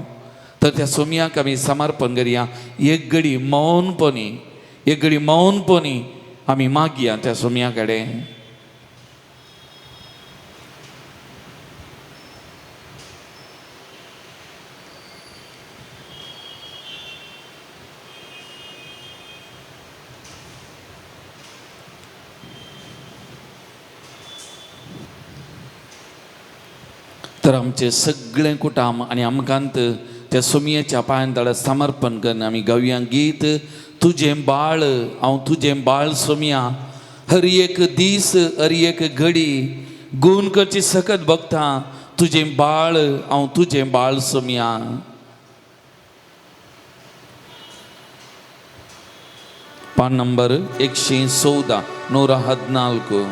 तर त्या सोमयाक आमी समर्पण करया. एक घडी मौनपणी, एक घडी मौनपणी आमी मागया त्या सोमया कडेन. तर आमचे सगळें कुटुंब आनी आमकांत त्या सोमयाच्या पांयांतळ समर्पण करून आमी गावया गीत. तुजें बाळ, हांव तुजें बाळ सोमया. हर एक दीस, हर एक घडी गूण करची सकत भक्तां तुझें बाळ हांव तुझें बाळ सोम्या. पान नंबर 114 114.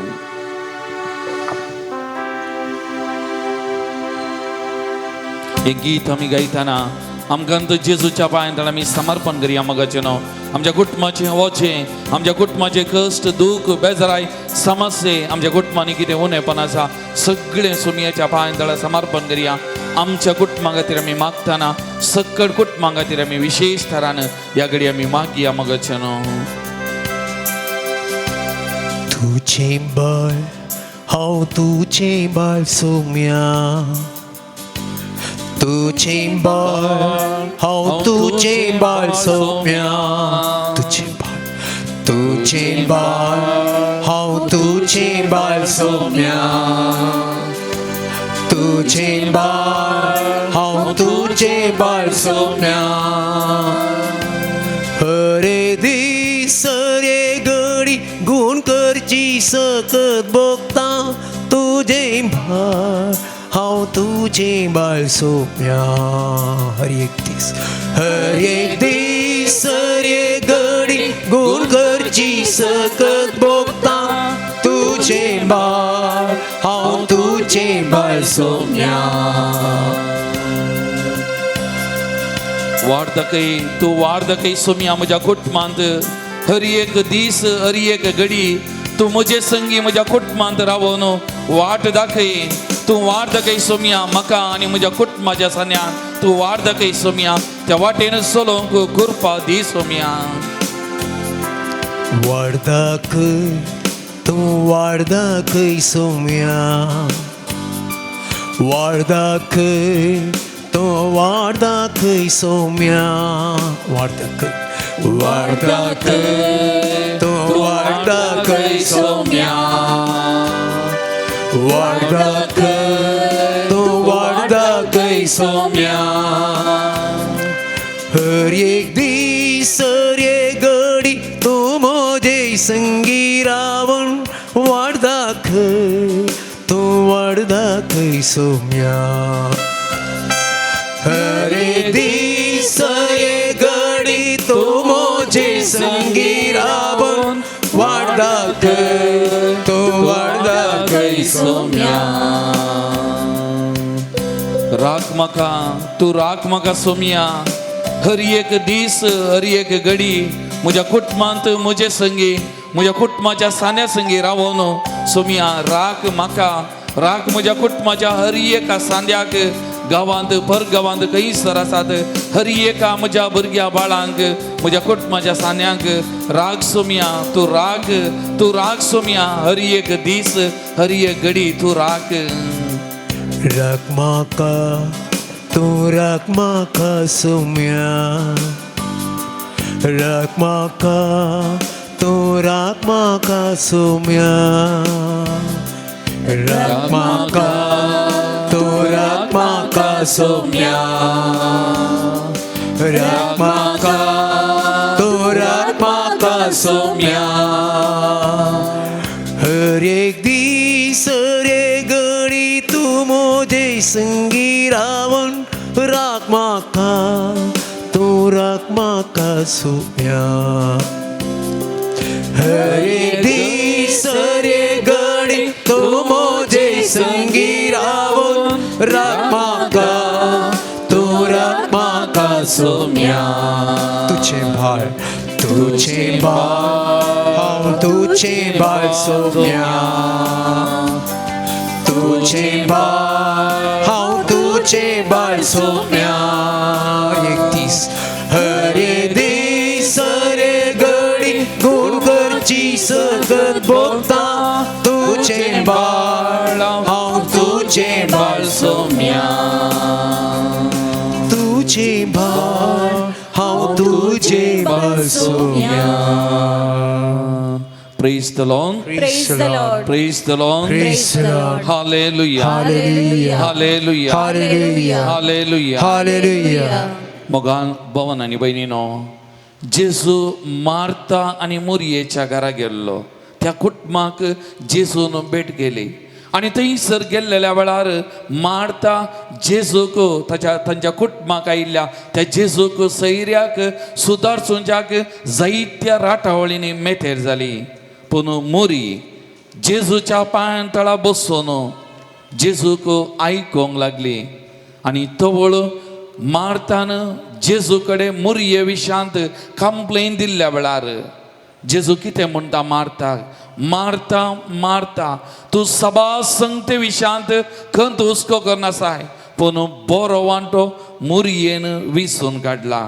एक गीत आमी गायतना आमकां तो जेजूच्या पांयां आमी समर्पण करया मोगाचें न्हू. आमच्या कुटुंबाचें वचें, आमच्या कुटुंबाचें कश्ट दूख बेजाराय समस्ये आमच्या कुटुंबांनी कितें उणेपण आसा सगळें सोमयाच्या पांयां समर्पण करया. आमच्या कुटुंबा खातीर आमी मागतना सकट कुटुंबा खातीर आमी विशेश तरान ह्या घडी आमी मागया मोगाचें न्हू. तुझें बाळ हांव तुझें बाळ सोम्या. तुझें बाळ हांव तुझें बाळ सोम्या. तुझें बाळ हांव तुझें बाळ सोम्या. तुझें बाळ हांव तुझें बाळ सोम्या. हरे दीस रे घडी गुण करची सकत भोगता. तुझें बाळ हांव तुझें बाळ सोम्या. हर एक दीस रे घडी गुण करची सकत भोगता. तुझें बाळ हांव तुझें बाळ सोम्या. वाडदकय तूं वाडदकय सोम्या म्हज्या कुटुंबांत. हर एक दीस हर एक घडी तूं म्हजे संगी म्हज्या कुटुंबांत रावून वाट दाखय. तूं वाट दाखय सोम्या म्हाका आनी म्हज्या कुटुंबाच्या सान्याक. तूं वाट दाखय सोम्या त्या वाटेन चलोवंक कृपा दी सोम्या. वाट दाखय तूं वाट दाखय सोम्या. वाट दाखय तूं वाट दाखय सोम्या. वाट दाखय तूं वाट दाखय सोम्या. वाट दाखय तूं वाट दाखय सोम्या. हर एक दीस हर एक घडी तूं म्हजे संगी रावून वाट दाखय. तूं वाट दाखय सोम्या. हर एक दीस हर एक घडी तूं म्हजे संगी रावून वाट दाखय. तूं वाट दाखय सोम्या. राख म्हाका तूं राख म्हाका सोम्या. हर एक दीस हर एक घडी म्हज्या कुटुंबांत म्हजे संगी म्हज्या कुटुंबाच्या सान्या संगी रावून सोम्या राख म्हाका. राख म्हज्या कुटुंबाच्या हर एका सांद्याक गांवांत परगांवांत खंयसर आसात हर एका म्हज्या भुरग्या बाळांक म्हज्या कुटुंबाच्या सान्यांक राख सोम्या. तूं राख सोम्या. हर एक दीस हर एक घडी तूं राख. राख म्हाका तूं राख म्हाका सोम्या. राख म्हाका तूं राख म्हाका सोम्या. राख म्हाका तूं राख म्हाका सोम्या. राख म्हाका तूं राख म्हाका सोम्या. हर एक दीस हर एक घडी तूं म्हजे संगी रावून राख म्हाका. तूं राख म्हाका सोम्या. हर एक दीस हर एक घडी तूं म्हजे संगी रावून राख म्हाका. तूं राख म्हाका सोम्या. तुझें बाळ हांव तुझें बाळ सोम्या. तुझें बाळ हांव तुझें बाळ सोम्या. हर एक दीस हर एक घडी गुण करची सकत भोगता. तुझें बाळ हांव तुझें बाळ सोम्या. तुझें बाळ हांव तुझें बाळ Saumya. Praise the Lord. Praise the Lord. Praise the Lord. Praise the Lord. Hallelujah. Hallelujah. Hallelujah. Hallelujah. Hallelujah. Hallelujah. मोगान भवन आनी भयणीनो जेजू मार्ता आनी मोरयेच्या घरा गेल्लो त्या कुटुंबाक जेजून भेट गेली आणि थंयसर गेल्लेल्या वेळार मार्ता जेजूक तांच्या कुटुंबाक आयिल्ल्या त्या जेजूक सैऱ्याक सुदारचुंच्याक जायत्या राटावळींनी मेथेर जाली. पूण मोरी जेजूच्या पांयां तळा बसून जेजूक आयकोंक लागली. आनी तवळ मार्तान जेजू कडेन मोरये विशांत कंप्लेन दिल्ल्या वेळार जेजू कितें म्हणटा मार्ताक, मार्ता मार्ता तूं सभा संगते विशांत खंत हुस्को करनासाय, पूण बरो वांटो मोरयेन विसून काडला.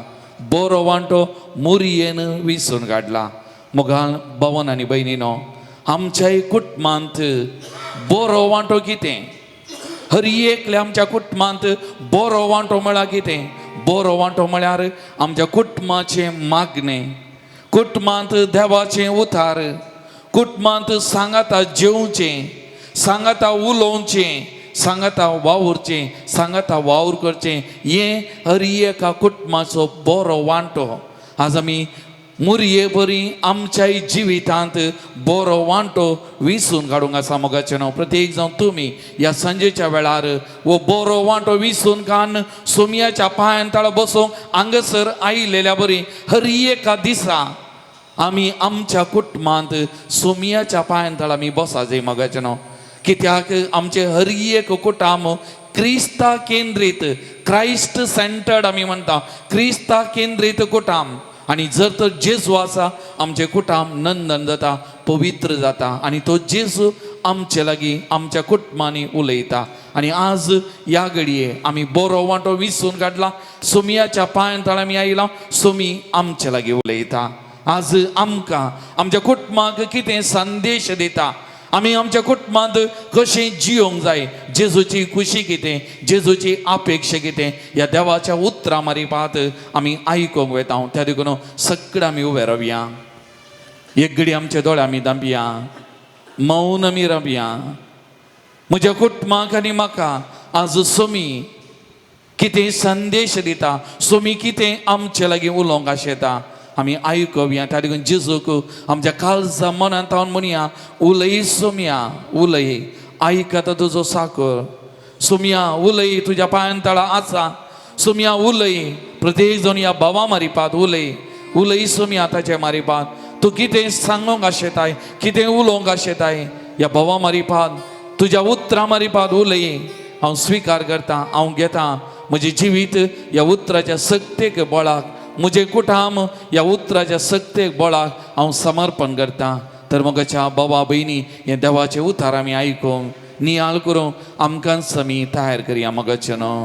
बरो वांटो मोरयेन विसून काडला. मुगाल भवन आनी भयणीनो, आमच्याय कुटुंबांत बरो वांटो कितें? हर एकल्या आमच्या कुटुंबांत बरो वांटो म्हळ्यार कितें? बरो वांटो म्हळ्यार आमच्या कुटुंबाचें मागणें, कुटुंबांत देवाचें उतार, कुटुंबांत सांगाता जेवचें, सांगाता उलोवचें, सांगाता वावुरचें, सांगाता वावर करचें, हें हर एका कुटुंबाचो बरो वांटो. आज आमी मोरये बरी आमच्याय जिवितांत बरो वांटो विसून काडूंक आसा. मोगाचें न्हू, प्रत्येक जावन तुमी ह्या सांजेच्या वेळार वो बरो वांटो विसून काडून सोमयाच्या पांयां तळा बसूंक हांगासर आयिल्लेल्या बरी हर एका दिसा आमी आमच्या कुटुंबांत सोमयाच्या पांयां तळा आमी बसा जाय. मोगाचें न्हू, कित्याक आमचे हर एक कुटुंब क्रिस्ता केंद्रीत, क्रायस्ट सेंटर्ड आमी म्हणटा, क्रिस्ता केंद्रीत कुटुंब. आनी जर तर जेजू आसा आमचें कुटुंब नंदन जाता, पवित्र जाता. आनी तो जेजू आमचे लागीं आमच्या कुटुंबांनी उलयता. आनी आज ह्या घडये आमी बरो वांटो विसून काडला, सोमयाच्या पांयां तळा आमी आयला, सोमी आमचे लागीं उलयता. आज आमकां आमच्या कुटुंबाक कितें संदेश दिता, आमी आमच्या कुटुंबांत कशें जियोंक जाय, जेजूची खुशी कितें, जेजूची अपेक्षा कितें, ह्या देवाच्या उतरां मारिपात आमी आयकोंक वेता. त्या देखून सगळे आमी उबे रावया, एक घडी आमचे दोळे आमी धांपया, मौन आमी रावया. म्हज्या कुटुंबाक आनी म्हाका आज सोमी कितें संदेश दिता, सोमी कितें आमचे लागीं उलोवंक आशेता, आमी आयकोवया. त्या देखून जेजूक आमच्या काळजा मनांत हांव म्हणया, उलय सोमया उलय, आयकता तुजो साकर. सोमया उलय, तुज्या पांयां तळा आसा. सोमया उलय, प्रत्येक जण ह्या भावा मारिपात उलय, उलय सोमया ताचे मारिपात. तूं कितें सांगूंक आशेताय, कितें उलोवंक आशेताय, ह्या भावा मारिपात, तुज्या उतरां मारिपात उलय. हांव स्विकार करता, हांव घेता म्हजें जिवीत ह्या उतराच्या सक्तेक बळाक, म्हजें कुटुंब ह्या उतराच्या सक्तेक बळाक हांव समर्पण करता. तर मोगाच्या बाबा भयणी, हें देवाचें उतार आमी आयकूंक नियाळ करूं आमकांच आमी तयार करया. मोगाचें न्हू,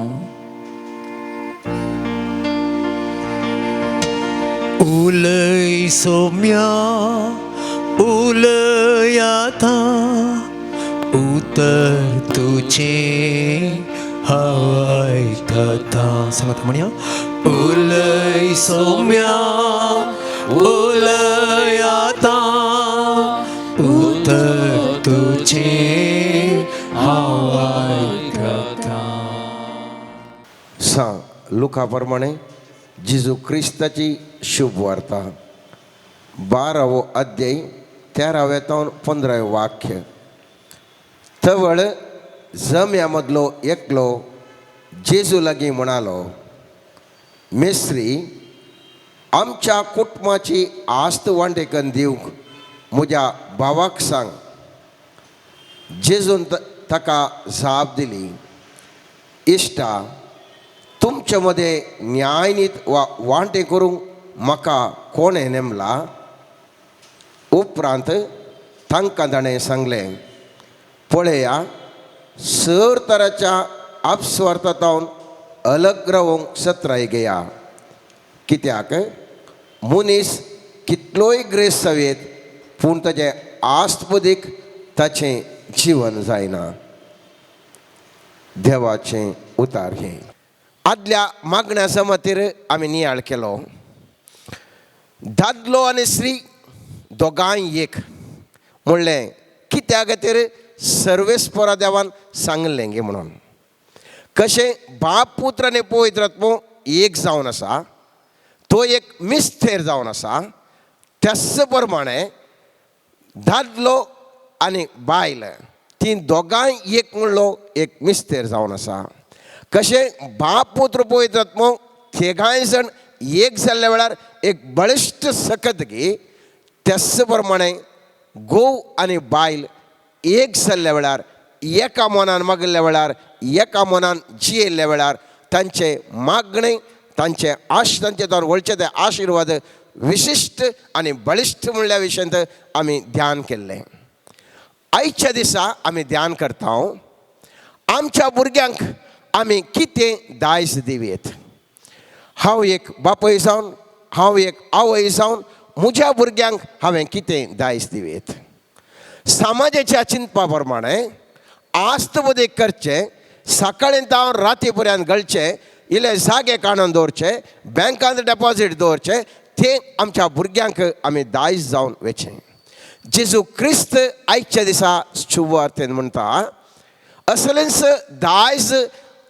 उलय सोम्या उलय आता, उतर तुझे आयकता. सांगात म्हणया, उलय सोम्या उलय आता, उतर तुझे आयकता. लुका प्रमाणे जेजू ख्रिस्ताची शुभ वार्ता 12वो अध्याय 13व्या तावन 15वें वाक्य. तवळ जम्यामदलो एकलो जेजू लागीं म्हणालो, मेस्त्री, आमच्या कुटुंबाची आस्त वांटेकन दिवंक म्हज्या भावाक सांग. जेजून ताका जाप दिली, इश्टा, तुमचे मदें न्यायनीत वा वांटें करूंक म्हाका कोणें नेमला? उपरांत तांकां ताणें सांगलें, पळया, सर तराच्या अपस्वार्थांतल्यान अलग रावंक सत्राय घेया. कित्याक मनीस कितलोय ग्रेस जावेत, पूण ताचे आस्तपदीक ताचें जीवन जायना. देवाचें उतार हें. आदल्या मागण्या जमातीर आमी नियाळ केलो. दादलो आनी स्त्री दोगांय एक म्हणलें, कित्या खातीर सर्वेस्परा देवान सांगलें गे म्हणून. कशें बाप पुत्र आनी पवित्र आत्मो एक जावन आसा, तो एक मिस्थेर जावन आसा, त्याच प्रमाणे दादलो आनी बायल ती दोगांय एक म्हणलो एक मिस्तेर जावन आसा. कशें बाप पुत्र पवित्र आत्मो तिगांय जण एक जाल्ल्या वेळार एक बळिश्ट सकतगी, त्याच प्रमाणे घोव आनी बायल एक जाल्ल्या वेळार, एका मनान मागिल्ल्या वेळार, एका मनान जियेल्ल्या वेळार तांचे मागणे, तांचे तांचे तोर वळचे ते आशिर्वाद विशिश्ट आनी बळिश्ट म्हणल्या विशयांत आमी ध्यान केल्लें. आयच्या दिसा आमी ध्यान करता आमच्या भुरग्यांक आमी कितें दायज दिवेत. हांव एक बापूय जावन, हांव एक आवय जावन म्हज्या भुरग्यांक हांवें कितें दायज दिवेत. समाजाच्या चिंतपा प्रमाणे आस्त बदेक करचें, सकाळीं तावन राती पर्यंत घालचें, इल्ले जागे काडून दवरचे, बँकांत डेपॉझीट दवरचें, तें आमच्या भुरग्यांक आमी दायज जावन वेचें. जेजू क्रिस्त आयच्या दिसा शुभवार्तेन म्हणटा असलेंच दायज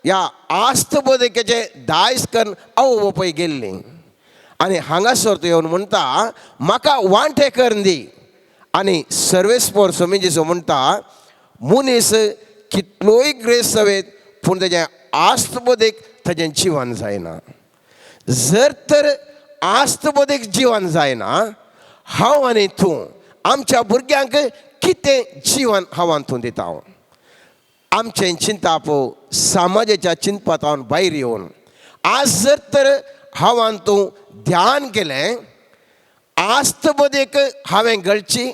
ह्या आस्त बदेकेचे दायज करून आवय बापूय गेल्लीं आनी हांगासर तो येवन म्हणटा म्हाका वांटे करून दी. आनी सर्वेस्पोर स्वामी जेजू म्हणटा मनीस कितलोय ग्रेस जावेत पूण तेजें आस्त बदेक ताजें जिवन जायना. जर तर आस्त बदेक जिवन जायना, हांव आनी तूं आमच्या भुरग्यांक कितें जिवन हांव तूं दिता. आमचें चिंता पळोव समाजाच्या चिंतपांतावन भायर येवन आज जर तर हांव तूं ध्यान केलें, आस्त बदेक हांवें घडची,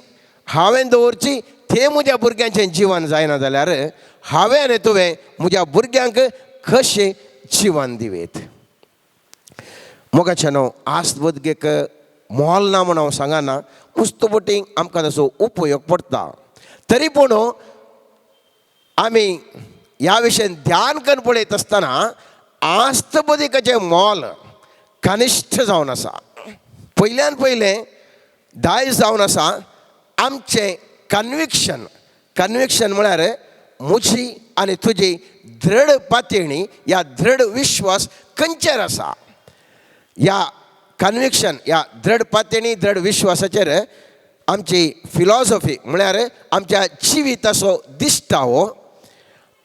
हांवें दवरची, तें म्हज्या भुरग्यांचें जिवन जायना जाल्यार हांवें आनी तुवें म्हज्या भुरग्यांक कशें जिवन दिवेत. मोगाच्या न्हू आस्त बदकेक मोल ना म्हूण हांव सांगना, पुस्तबटींक आमकां ताचो उपयोग पडटा. तरी पूण आमी ह्या विशयान ध्यान करून पळयत आसतना आस्त बदेकाचें मोल कनिश्ठ जावन आसा. पयल्यान पयलें दायज जावन आसा आमचें कन्विक्शन. कन्विक्शन म्हळ्यार म्हजी आनी तुजी दृढ पातयणी, ह्या दृढ विश्वास खंयचेर आसा. ह्या कन्विक्शन, ह्या दृढ पातयणी, दृढ विश्वासाचेर आमची फिलॉसॉफी म्हळ्यार आमच्या जिविताचो दिश्टा हो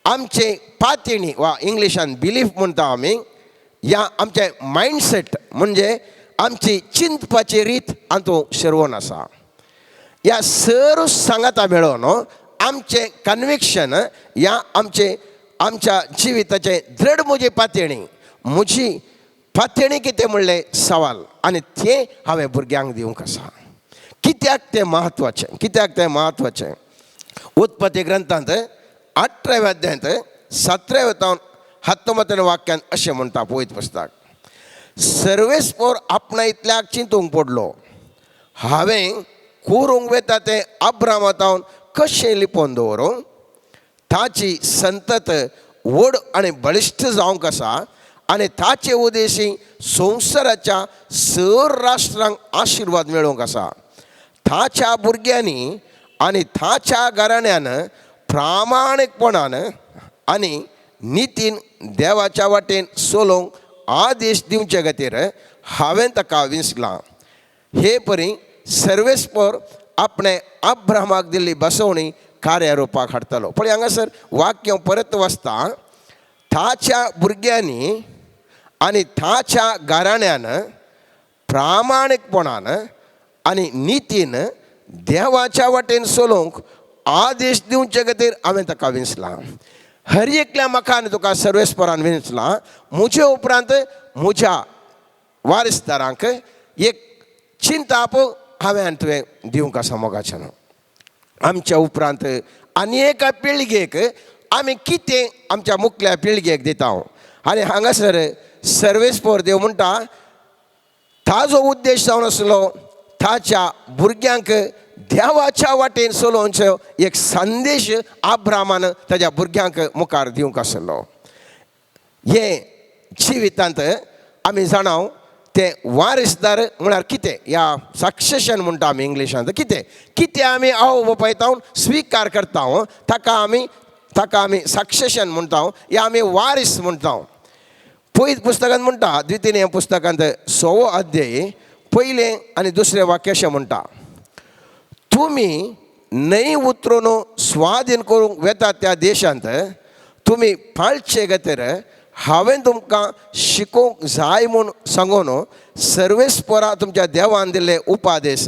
आमचे पातयणी वा इंग्लिशान बिलीफ म्हणटा आमी, ह्या आमचे मायंडसेट म्हणजे आमची चिंतपाची रीत हातूंत शिरवून आसा. ह्या सर्व सांगाता मेळोवन आमचें कन्विक्शन ह्या आमच्या जिविताचें दृढ म्हजी पातयणी, म्हजी पातयणी कितें म्हणलें सवाल आनी तें हांवें भुरग्यांक दिवंक आसा. कित्याक तें म्हत्वाचें, कित्याक तें म्हत्वाचें. उत्पत्ती ग्रंथांत 18व्या अध्यायांत 17वें 19वें वाक्यान अशें म्हणटा पळयत पुस्तक. सर्वेस्पोर आपणा इतल्याक चिंतूंक पडलो, हांवें करूंक वेता तें अब्रामातावन कशें लिपोवन दवरूं. ताची संतत व्हड आनी बळिश्ट जावंक आसा आनी ताचे उद्देशी संवसाराच्या सर राष्ट्रांक आशिर्वाद मेळोवंक आसा. ताच्या भुरग्यांनी आनी ताच्या घराण्यान प्रामाणीकपणान आनी नितीन देवाच्या वाटेन चलोवंक आदेश दिवचे खातीर हांवें ताका विंचलां. हे परी सर्वेस्पोर आपणे अब्रामाक दिल्ली बसवणी कार्यारुपाक हाडटलो. पळय हांगासर वाक्य परत वाचता. ताच्या भुरग्यांनी आनी ताच्या घराण्यान प्रामाणीकपणान आनी नितीन देवाच्या वाटेन चलोवंक आदेश दिवचे खातीर हांवें ताका विंचलां. हर एकल्या म्हाका आनी तुका सर्वेस्परान विंचलां. म्हजे उपरांत म्हज्या वारिसदारांक एक चिंताप हांवें आनी तुवें दिवंक आसा. मोगाच्यान आमच्या उपरांत आनी एका पिळगेक आमी कितें आमच्या मुखल्या पिळगेक दिता. आनी हांगासर सर्वेस्पोर देव म्हणटा ताजो उद्देश जावन आसलो ताच्या भुरग्यांक देवाच्या वाटेन चलोवचो एक संदेश अब्रामान ताच्या भुरग्यांक मुखार दिवंक आसलो. हे जिवितांत आमी जाणाव ते वारिसदार म्हळ्यार कितें, ह्या सक्सेशन म्हणटा आमी इंग्लिशांत. कितें आमी आवय बापायतावन स्विकार करता ताका आमी सक्सेशन म्हणटा, हे आमी वारीस म्हणटा. पयत पुस्तकांत म्हणटा, द्वितीय पुस्तकांत 6वो अध्याय 1 आनी 2 वाक्य अशें म्हणटा. तुमी नहीं उतरून स्वाधीन करूंक वेता त्या देशांत तुम्ही पाळचे खातीर हांवें तुमकां शिकोवंक जाय म्हूण सांगून सर्वेस्परा तुमच्या देवान दिल्ले उपादेश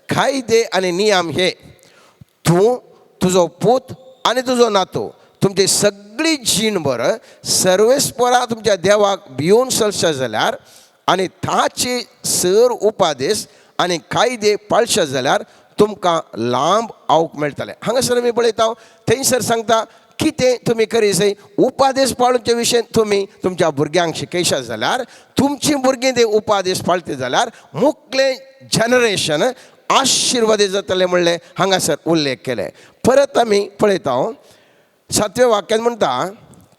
कायदे आनी नियम हे तूं तुजो पूत आनी तुजो नातो तुमची सगळी जीणभर सर्वेस्परा तुमच्या देवाक भिवून चलशे जाल्यार आनी ताचे सर उपादेश आनी कायदे पाळशे जाल्यार तुमकां लांब आवक मेळटलें. हांगासर आमी पळयता थंयसर सांगता कितें तुमी करीत उपादेश पाळूचे विशयी तुमी तुमच्या भुरग्यांक शिकयशात जाल्यार तुमची भुरगीं ते उपादेश पाळटे जाल्यार मुखलें जनरेशन आशिर्वादी जातलें म्हणलें हांगासर उल्लेख केले. परत आमी पळयता 7व्या वाक्यान म्हणटा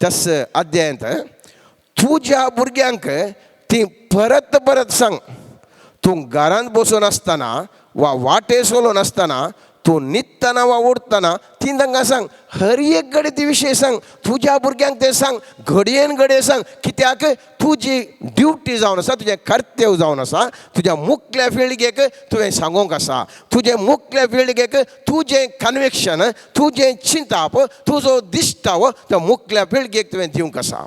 त्याच अध्यायांत तुज्या भुरग्यांक ती परत परत सांग. तूं घरांत बसून आसतना वा वाटे चलोवन आसतना तूं न्हिदतना वा उठतना ती तांकां सांग. हर एक घडी ती विशय सांग. तुज्या भुरग्यांक तें सांग. घडयेन घडये सांग. कित्याक तुजी ड्युटी जावन आसा, तुजें कर्तव्य जावन आसा. तुज्या मुखल्या पिळगेक तुवें सांगूंक आसा. तुजें मुखल्या पिळगेक तुजें कन्विक्शन, तुजें चिंताप, तुजो दिश्टाव त्या मुखल्या पिळगेक तुवें दिवंक आसा.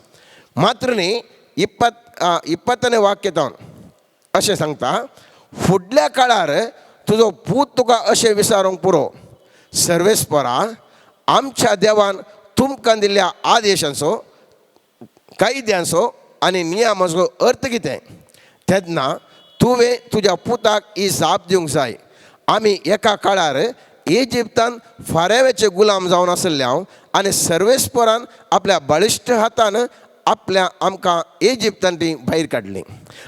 मात्र न्ही 20वें वाक्य जावन अशें सांगता फुडल्या काळार तुजो पूत तुका अशें विचारूंक पुरो सर्वेस्परा आमच्या देवान तुमकां दिल्ल्या आदेशांचो कायद्यांचो आनी नियमांचो अर्थ कितें. तेन्ना तुवें तुज्या पुताक ही जाप दिवंक जाय. आमी एका काळार इजिप्तान फारेवेचे गुलाम जावन आसल्यां आनी सर्वेस्परान आपल्या बळिश्ट हातान आमकां इजिप्तान ती भायर काडली.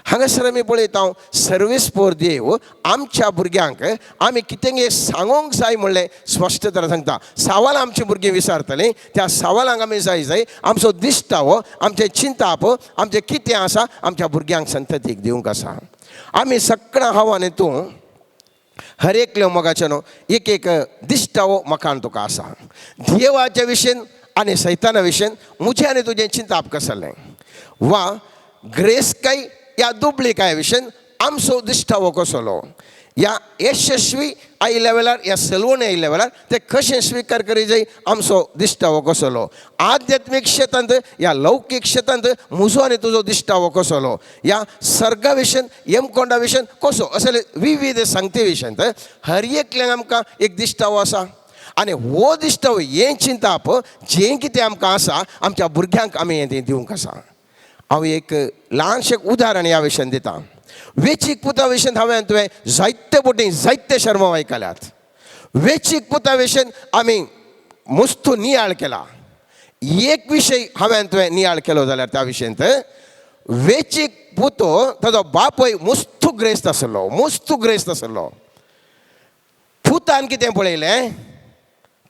हांगासर आमी पळयता सर्वेस्पर देव आमच्या भुरग्यांक आमी कितें सांगूंक जाय म्हणलें स्पश्टतान सांगता. सवाल आमची भुरगीं विचारतलीं त्या सवालांक आमी जाय आमचो दिश्टावो, आमचें चिंताप, आमचें कितें आसा आमच्या भुरग्यांक संततीक दिवंक आसा. आमी सगळ्या हांवान तूं हर एकल्या मोगाचे न्हू एक दिश्टावो मकान तुका आसा. देवाच्या विशयीन आनी सैताना विशयीन मुझे आनी तुजें चिंताप कसलें वा ग्रेस काय या दुबळीकाय विशयीन आमचो दिश्टावो कसलो. या यशस्वी आयिल्ल्या वेळार या सलवण आयिल्ल्या वेळार ते कशें स्विकार करी जाय आमचो दिश्टावो कसलो. आध्यात्मीक क्षेत्रांत या लौकीक क्षेत्रांत म्हजो आनी तुजो दिश्टावो कसलो. या सर्गा विशयीन यमकोंडा विशयीन कसो असले विविध सांगते विशयींत हर एकल्यांक आमकां एक दिश्टावो आसा. आनी हो दिश्टावो हें चिंताप जें कितें आमकां आसा आमच्या भुरग्यांक आमी हें दिवंक आसा. हांव एक ल्हानशें उदाहरण ह्या विशयीन दिता. वेंचीक पुता विशयीन हांवें तुवें जायते बोटी जायते शर्मा आयकल्यात. वेंचीक पुता विशयीन आमी मस्त नियाळ केला. एक विशय हांवें तुवें नियाळ केलो जाल्यार त्या विशयींत वेंचीक पुतो ताजो बापूय मस्त ग्रेस्त आसलो. पुतान कितें पळयलें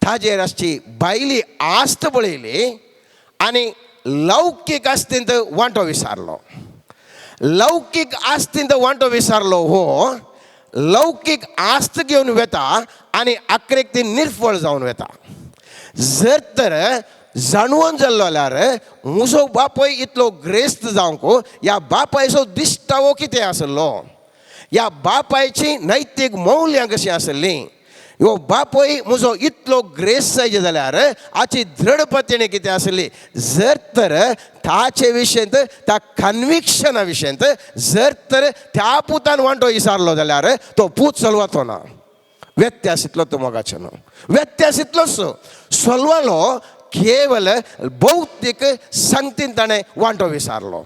ताजेर आसची बायली आस्त पळयली आनी लौकीक आस्तींत वांटो विचारलो. लौकीक आस्तींत वांटो विचारलो हो लौकीक आस्त घेवन वेता आनी आखरेक ती निर्फळ जावन वेता. जर तर जाणवून जाल्लो जाल्यार म्हजो बापूय इतलो ग्रेस्त जावंक ह्या बापायचो दिश्टावो कितें आसलो, ह्या बापायची नैतीक मौल्यां कशीं आसलीं, ह्यो बापूय म्हजो इतलो ग्रेस जायचे जाल्यार हाची दृढपतीण कितें आसली. जर तर ताचे विशयींत त्या कन्विक्शना विशयींत जर तर त्या पुतान वांटो विचारलो जाल्यार तो पूत चलवाचो ना. व्यत्यास इतलो तो मोगाचो न्हू. व्यत्यास इतलोच चलवालो केवल भौतीक संगतीन ताणें वांटो विचारलो.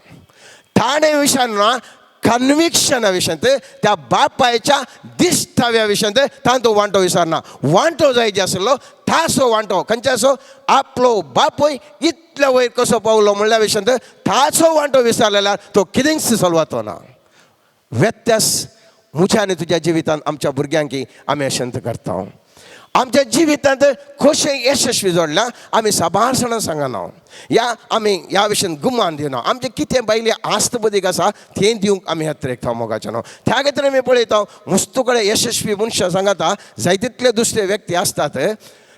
ताणें विचारना कन्विक्शना विशयींत त्या बापायच्या दिश्टाव्या विशयींत ताणें तो वांटो विचारना. वांटो जाय जे आसलो ताचो वांटो खंयच्याचो आपलो बापूय इतल्या वयर कसो पावलो म्हणल्या विशयींत ताचो वांटो विचारलो जाल्यार तो कितेंच चलवाचो ना. व्यत्यास म्हज्या आनी तुज्या जिवितांत आमच्या भुरग्यांक आमी अशेंत करता. आमच्या जिवितांत कशें यशस्वी जोडल्या आमी साबारसणां सांगना. आमी ह्या विशयीन गुमान दिना. आमचें कितें बायली आस्त बदीक आसा तें दिवंक आमी यत्रेकता मोगाचें न्हू. त्या खातीर आमी पळयता मस्तू कडेन यशस्वी मनशां सांगता जायतितले दुसरे व्यक्ती आसतात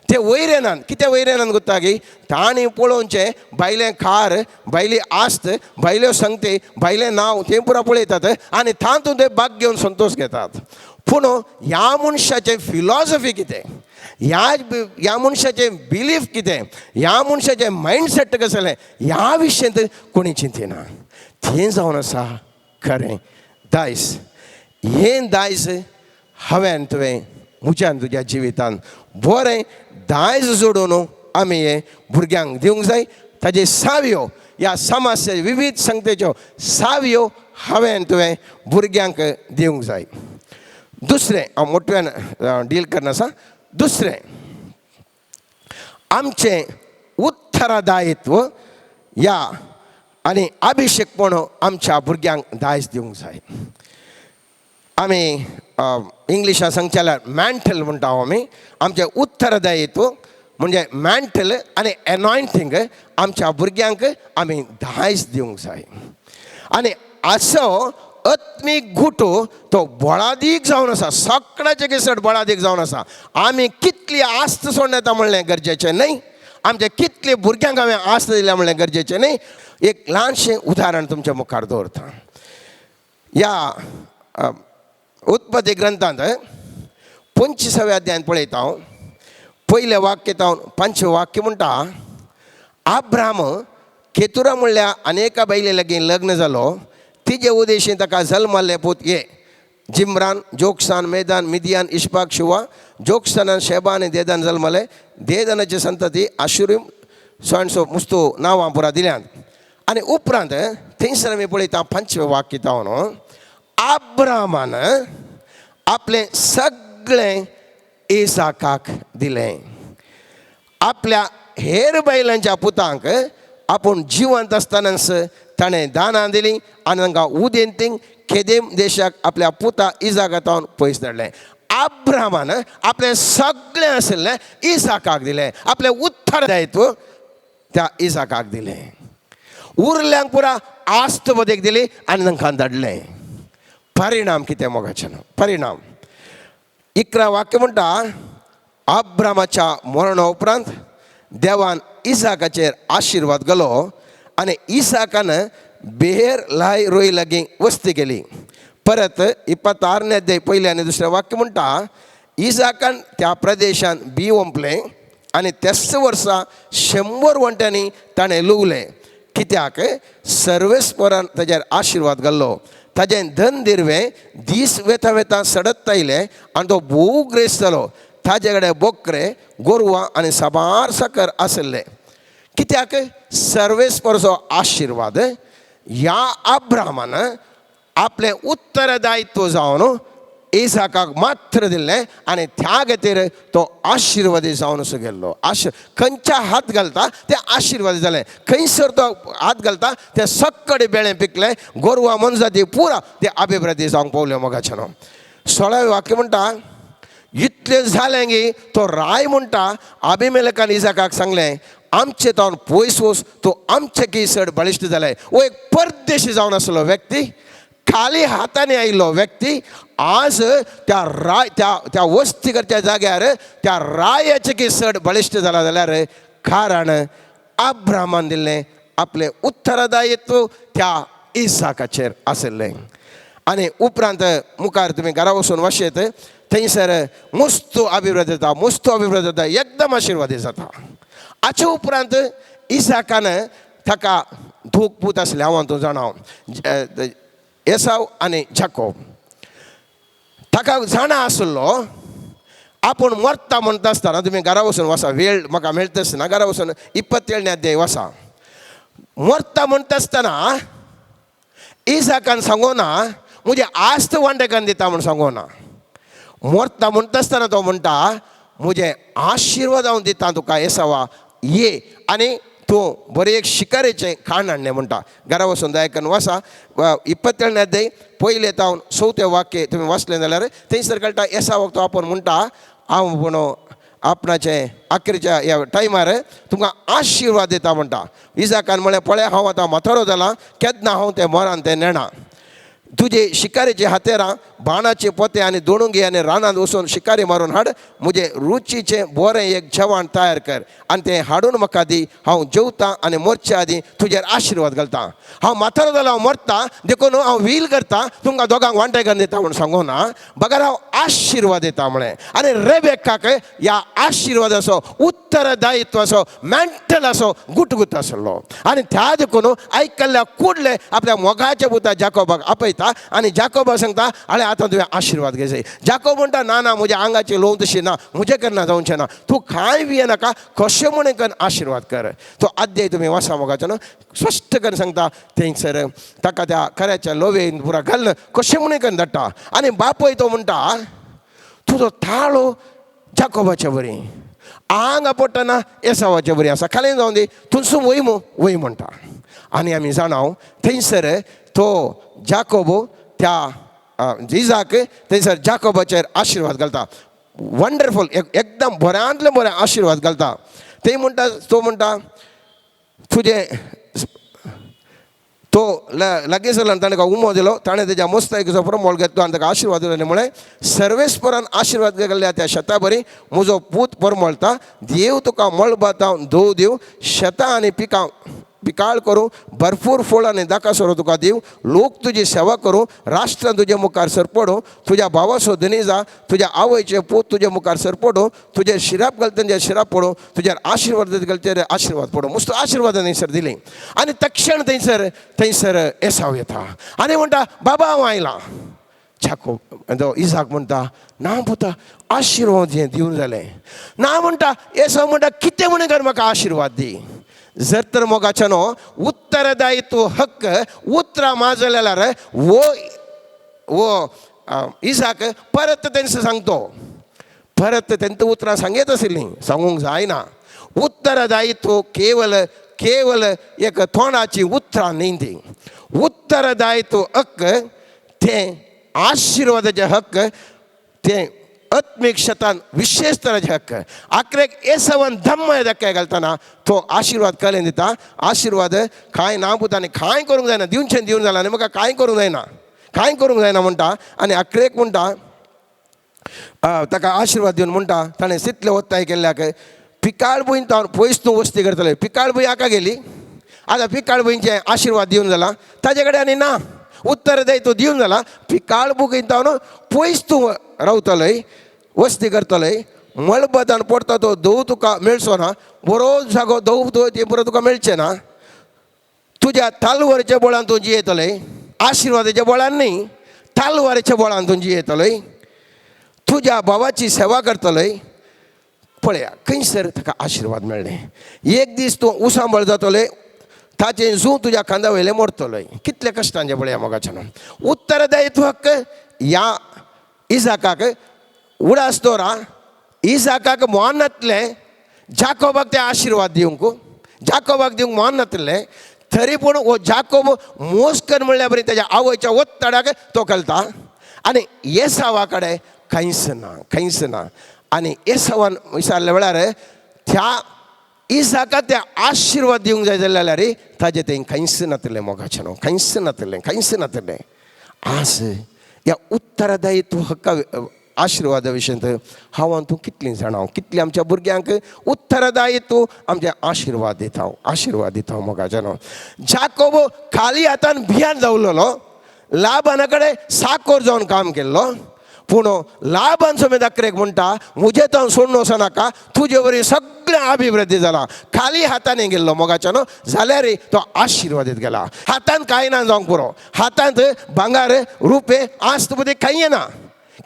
ते वैरेनान कितें वैरेनान गुत्ता की तांणी पळोवचें बायलें खार, बायली आस्त, बायल्यो संगती, बायलें नांव तें पुरा पळयतात आनी तातूंत ते भाग घेवन संतोश घेतात. पूण ह्या मनशाचें फिलॉसॉफी कितें ह्या मनशाचे बिलीफ कितें, ह्या मनशाचे मायंडसेट कसलें, ह्या विशयांत कोणी चिंतिना. तें जावन आसा खरें दायज. हें दायज हांवें तुवें म्हज्यान तुज्या जिवितान बरें दायज जोडून आमी हे भुरग्यांक दिवंक जाय. ताजे सावयो, ह्या समाजाचे विविध संगतेच्यो सावयो हांवें तुवें भुरग्यांक दिवंक जाय. दुसरें हांव मोठ्यान डील करनासा. दुसरें आमचें उत्तरदायित्व ह्या आनी अभिषेकपण आमच्या भुरग्यांक दायज दिवंक जाय. आमी इंग्लिशान सांगचे जाल्यार मॅन्टल म्हणटा आमी. आमचें उत्तरदायित्व म्हणजे मॅन्टल आनी एनॉयंटींग आमच्या भुरग्यांक आमी दायज दिवंक जाय. आनी असो आत्मीक गुटू तो बळादीक जावन आसा, सगळ्याचे केसर बळादीक जावन आसा. आमी कितली आस्त सोडून येता म्हणलें गरजेचें न्हय, आमचे कितले भुरग्यांक हांवें आस्त दिल्या म्हणलें गरजेचें न्हय. एक ल्हानशें उदाहरण तुमच्या मुखार दवरता. ह्या उत्पत्ती ग्रंथांत 25व्या अध्यायान पळयता हांव. पयलें वाक्य हांव 5वें वाक्य म्हणटा, अब्राम केतुरा म्हणल्या अनेका बायले लागीं लग्न जालो. तिजे उदेशीं ताका जल्माले पूत ये जिम्रान, जोक्सान, मेदान, मिदियान, इश्पाक, शुवा. जोक्सानान शेबा आनी देदान जल्मले. देदानाची संतती आशुरीम सोयणसो मुस्तू नांवां पुरा दिल्यांत. आनी उपरांत थंयसर आमी पळयता 5वें वाक्य जावन, अब्रामान आपलें सगळें इसाकाक दिलें. आपल्या हेर बायलांच्या पुतांक आपूण जिवंत आसतनाच ताणें दानां दिलीं आनी तांकां उदेंतींक केदेम देशाक आपल्या पुता इजाकातावन पयस धाडलें. अब्रामान आपलें सगळें आशिल्लें इसाकाक दिलें. आपलें उत्तरदायित्व त्या इसाकाक दिलें. उरल्यांक पुरा आस्त बदेक दिली आनी तांकां धाडलें. परिणाम कितें मोगाचें ना. परिणाम 11 वाक्य म्हणटा, अब्रामाच्या मरणा उपरांत देवान इसाकाचेर आशिर्वाद घालो आनी इसाकान बेहेर लाय रोय लागीं वस्ती केली. परत 26 अध्याय 1 आनी 2 वाक्य म्हणटा, इसाकान त्या प्रदेशान बी ओंपलें आनी त्याच वर्सा 100 वंट्यांनी ताणें लुगलें. कित्याक सर्वेस्परान ताचेर आशिर्वाद घाल्लो. ताजें धन दिरवें दीस वेता वेता सडत आयलें आनी तो भोव ग्रेस्त जालो. ताजे कडेन बोकरे, गोरवां आनी साबार साकर आसले. कित्याक सर्वेस्परचो आशिर्वाद ह्या अब्रामान आपलें उत्तरदायित्व जावन इसाकाक मात्र दिल्लें आनी त्या खातीर तो आशिर्वादी जावन असो गेल्लो. खंयच्या हात घालता तें आशिर्वादी जालें. खंयसर तो हात घालता तें सक्कड बेळें पिकलें. गोरवां मनजाती पुरा ते अभिवृद्धी जावंक पावल्यो मोगाचें न्हू. 16वें वाक्य म्हणटा, इतलें जालें की तो राय म्हणटा, अभिमेलेकान इसाकाक सांगलें, आमचे तावन पयस वच, तूं आमचे केसड बळिश्ट जालें. हो एक परदेशी जावन आसलो व्यक्ती, खाली हातांनी आयिल्लो व्यक्ती आज त्या वस्तीकरच्या जाग्यार त्या रायाचे केसड बळिश्ट जाला. जाल्यार कारण अब्रामान दिल्लें आपलें उत्तरदायित्व त्या इसाकाचेर आशिल्लें. आनी उपरांत मुखार तुमी घरा वचून वाचयत, थंयसर मस्तो अभिवृद्धी जाता, मस्तो अभिवृद्धी जाता, एकदम आशिर्वादी जाता. हाचे उपरांत इसाकान ताका दोग पूत आसले. हांव तूं जाणाव, एसाव आनी जाकोब. ताका जाणा आसलो आपूण मरता म्हणटा आसतना, तुमी घरा वचून वचा, वेळ म्हाका मेळटा आसतना घरा वचून 27 अध्याय वचा. मरता म्हणटा आसतना इसाकान सांगोना म्हजे आस्त वांटेकान दिता म्हूण सांगोना. मरता म्हणटा आसतना तो म्हणटा, म्हजें आशिर्वाद हांव दिता तुका एसावा, ये आनी तूं बरें एक शिकारेचें खाण हाडलें म्हणटा. घरा वचून दयाकन वचा. 27 अध्याय 1 तावन 4 वाक्य तुमी वाचलें जाल्यार थंयसर कळटा एसावाक तो आपूण म्हणटा, हांव पूण आपणाचे अखेरच्या ह्या टायमार तुमकां आशिर्वाद दिता म्हणटा. इसाकान म्हळें, पळय हांव आतां म्हातारो जाला, केन्ना हांव तें मरान तें नेणा. तुझे शिकारीचे हातेरां बाणाचे पोते आनी दोणुंगे आनी रानांत वचून शिकारी मारून हाड. म्हजे रुचीचे बरें एक जेवण तयार कर आनी तें हाडून म्हाका दी. हांव जेवतां आनी मरचे आदीं तुजेर आशिर्वाद घालतां. हांव म्हातारो जालो हांव मरतां देखून हांव वील करतां तुमकां दोगांक वांटेकार दिता म्हूण सांगूं ना. बगर हांव आशिर्वाद दिता म्हळें. आनी रेबेकाक ह्या आशिर्वादाचो उत्तरदायित्वाचो मेंटल असो गुटगुट आसलो. आनी त्या देखून आयकल्ल्या कुडले आपल्या मोगाच्या पुता जाकोबाक आपयता आनी जाकोबा सांगता आळे आतां तुवें आशिर्वाद घेवचो. जाकोब म्हणटा ना ना म्हज्या आंगाची लोव तशी ना, म्हजे करना जावचें ना. तूं कांय भिये नाका, कशें म्हणून कर आशिर्वाद कर. तो अध्याय तुमी वाचा मोगाचो न्हू. स्पश्ट करून सांगता थंयसर ताका त्या खऱ्याच्या लोवेन पुरा घालन कशें म्हणून करून धाडटा. आनी बापूय तो म्हणटा तुजो ताळो जाकोबाच्या बरी, आंग पडटना एसावाच्या बरी आसा, खाली जावन दी, थंयसून वय म्हणटा. आनी आमी जाणाव थंयसर तो जाकोबो त्या इजाक थंयसर जाकोबाचेर आशिर्वाद घालता. वंडरफूल एकदम बऱ्यांतले बरें आशिर्वाद घालता. ते म्हणटा तो म्हणटा तुजे तो लागीं जाल्यार ताणें उमो दिलो. ताणें तेज्या मोस्तायकीचो प्रमोळ घेतलो आनी ताका आशिर्वाद दिलो. म्हळें सर्वेस्परान आशिर्वाद घाल्ल्या त्या शेता बरी म्हजो पूत परमळटा. देव तुका मळ बाताव धोव दिव, शेतां आनी पिकाळ करूं, भरपूर फळ आनी दाकासोरो तुका दिव. लोक तुजी सेवा करूं, राष्ट्र तुजे मुखार सरपडूं, तुज्या भावाचो धनी जा, तुज्या आवयचे पूत तुजे मुखार सरपडूं, तुजेर शिराप घालता तेजेर शिराप पडूं, तुजेर आशिर्वाद घालता आशिर्वाद पडूं. मस्त आशिर्वाद थंयसर दिली. आनी तक्षण थंयसर एसाव येता आनी म्हणटा बाबा हांव आयलां. जाकोब इसाक म्हणटा ना पुता आशिर्वाद हें दिवन जालें ना. म्हणटा एसाव म्हणटा कितें म्हणून कर म्हाका आशिर्वाद दी. जर तर मोगाच्या न्हू उत्तरदायित्व हक्क उतरां माजल्यार वो इसाक परत तेंच सांगतो. परत तेंच उतरां सांगीत आशिल्लीं, सांगूंक जायना. उत्तरदायित्व केवल एक तोंडाची उतरां न्ही ती. उत्तरदायित्व हक्क तें आशिर्वादाचे हक्क तें आत्मीक शेतान विशेष तराचे हक्क. आखरेक एसावान धम्म धक्के घालतना तो आशिर्वाद कलें दिता. आशिर्वाद कांय ना पुतांनी कांय करूंक जायना, दिवचें दिवन जालां आनी म्हाका कांय करूंक जायना म्हणटा. आनी आखरेक म्हणटा ताका आशिर्वाद दिवन म्हणटा ताणें तितले वत्ताय केल्ल्याक पिकाळ भुंय पयस तूं वस्ती करतले. पिकाळ भुंय हाका गेली. आतां पिकाळ भुंयचें आशिर्वाद दिवन जाला ताजे कडेन आनी ना. उत्तर दय तो दिवन जाला. पिकाळ भुंय जावन पयस तूं रावतलय, वस्ती करतलय. मळबदान पडटा तो धोव तुका मेळचो ना. बरो जागो धोव ते बरो तुका मेळचें ना. तुज्या तालवारीच्या बळान तूं जियेतलय. आशिर्वादाच्या बळान न्ही, तालवारीच्या बळान तूं जियेतलय. तुज्या भावाची सेवा करतलय. पळया खंयसर ताका आशिर्वाद मेळ्ळें. एक दीस तूं उसांबळ जातलें, ताचें झू तुज्या खांदा वयलें मोडटलय. कितले कश्टांचे पळया मोगाचें. उत्तरदायित्व हक्क ह्या इसाकाक उडास दवरा. इसाकाक मोहन नातलें, जाकोबाक ते आशिर्वाद दिवंक, जाकोबाक दिवंक मोहन नातलें. तरी पूण हो जाकोब मोस्कर म्हणल्या बरी तेज्या आवयच्या वत्तडाक तो घालता. आनी एसावा कडेन कांयच ना. आनी एसावान विचारल्या वेळार त्या इसाकाक ते आशिर्वाद दिवंक जाय जाल्यार ताजें तें कांयच नातलें मोगाचें. कांयच नातलें. आज ह्या उत्तरदायित्व हक्का आशिर्वादा विशीं हांव तूं कितलीं जाणां, कितलीं आमच्या भुरग्यांक उत्तरदायित्व आमचे आशिर्वाद दिता मोगाचें. जाकोब खाली हातान भियान जावलेलो, लाबाना कडेन साकोर जावन काम केल्लो. पूण लाबान समेत आखरेक म्हणटा म्हजें तो सोडून वचनाका, तुजे वरी सगळें अभिवृद्धी जाला. खाली हातान गेल्लो मोगाच्यान जाल्यार तो आशिर्वादीत गेला. हातान कांय ना जावंक पुरो. हातांत भांगार रुपे आस्त पदी कांय ना.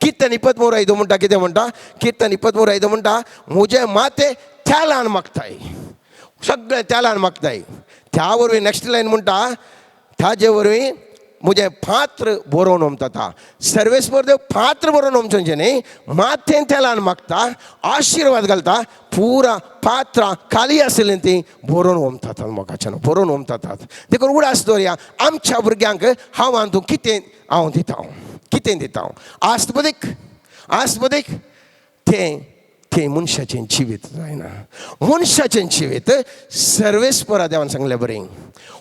कीर्तन 23 म्हणटा कितें म्हणटा, कीर्तन 23 म्हणटा म्हजे माते त्यालान मागताय, सगळे त्यालान मागताय. त्या वरवीं नेक्स्ट लायन म्हणटा ताजे वरवीं मुझे पात्र बरोवन ओमता. सर्वेस्पर देव पात्र बरोवन ओमचें न्ही, माथें तेलान मागता, आशिर्वाद घालता. पुरा पात्रां खाली आसलीं ती बरोवन ओमतात मोगाच्यान, बरोवन ओमतात. देखून उडास दवरया आमच्या भुरग्यांक हांव तूं कितें दिता. आस्पदीक तें मनशाचें जिवीत जायना. मनशाचें जिवीत सर्वेस्परा देवान सांगलें बरें.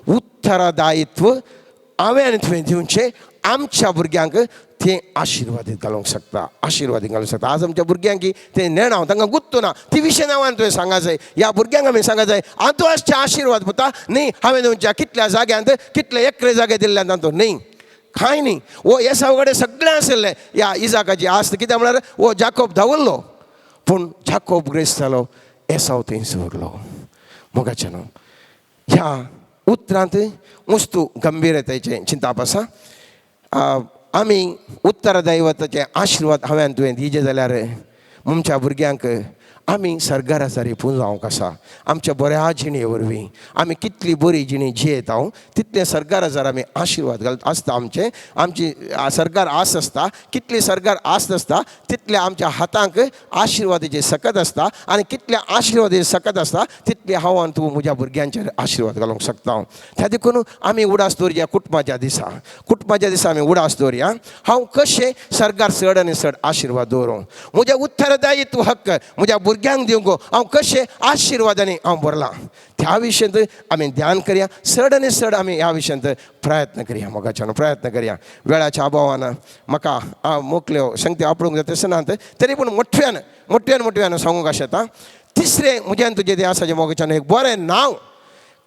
उत्तरदायित्व हांवें तुवें दिवचें, आमच्या भुरग्यांक ते आशिर्वादीत घालूंक शकता, आशिर्वादीत घालूंक शकता. आज आमच्या भुरग्यांक ते नेणाव तांकां गुत्तो ना, ती विशय नांवान तुवें सांगा जाय. ह्या भुरग्यांक आमी सांगा जाय आंतरराष्ट्रीय आशिर्वाद पता न्ही, हांवें तुमच्या कितल्या जाग्यांत कितले एकरे जागे दिल्ल्यान तांतून न्ही, कांय न्ही. वो एसाव कडेन सगळें आशिल्लें ह्या इजाकाची आस्त. कित्याक म्हळ्यार वो जाकोब धांवल्लो, पूण जाकोब ग्रेस्त जालो, एसाव थंयच उरलो. मोगाचें न्हू. ह्या उतरांत वस्तू गंभीरतायेचें चिंताप आसा. आमी उत्तरदैवताचे आशिर्वाद हांवें तुवें दिजे जाल्यार आमच्या भुरग्यांक आमी सरकारासारी पुंजावंक आसा. आमच्या बऱ्या जिणे वरवीं आमी कितली बरी जिणी जियेता तितले सरकारासार आमी आशिर्वाद घालत आसता. आमची सरकार आस आसता, कितली सरकार आस्त आसता तितले आमच्या हातांक आशिर्वादाची सकत आसता. आनी कितल्या आशिर्वादाची सकत आसता तितले हांव आनी तूं म्हज्या भुरग्यांचेर आशिर्वाद घालूंक शकता. त्या देखून आमी उडास दवरया कुटुंबाच्या दिसा आमी उडास दवरया. हांव कशें सरकार चड आनी चड आशिर्वाद दवरूं, म्हजें उत्तरदायित्व हक्क म्हज्या भुरग्यांक दिवंक हांव कशें आशिर्वादांनी हांव भरलां, त्या विशयांत आमी ध्यान करया. चड आनी चड आमी ह्या विशयांत प्रयत्न करया. मोगाच्यान प्रयत्न करया. वेळाच्या अभावान म्हाका मोकल्यो संगती आपणूंक जाता तसनात तरी पूण मोठ्यान सांगूंक आशेता. तिसरें म्हज्यान तुजें तें आसा जें मोगाच्यान एक बरें नांव.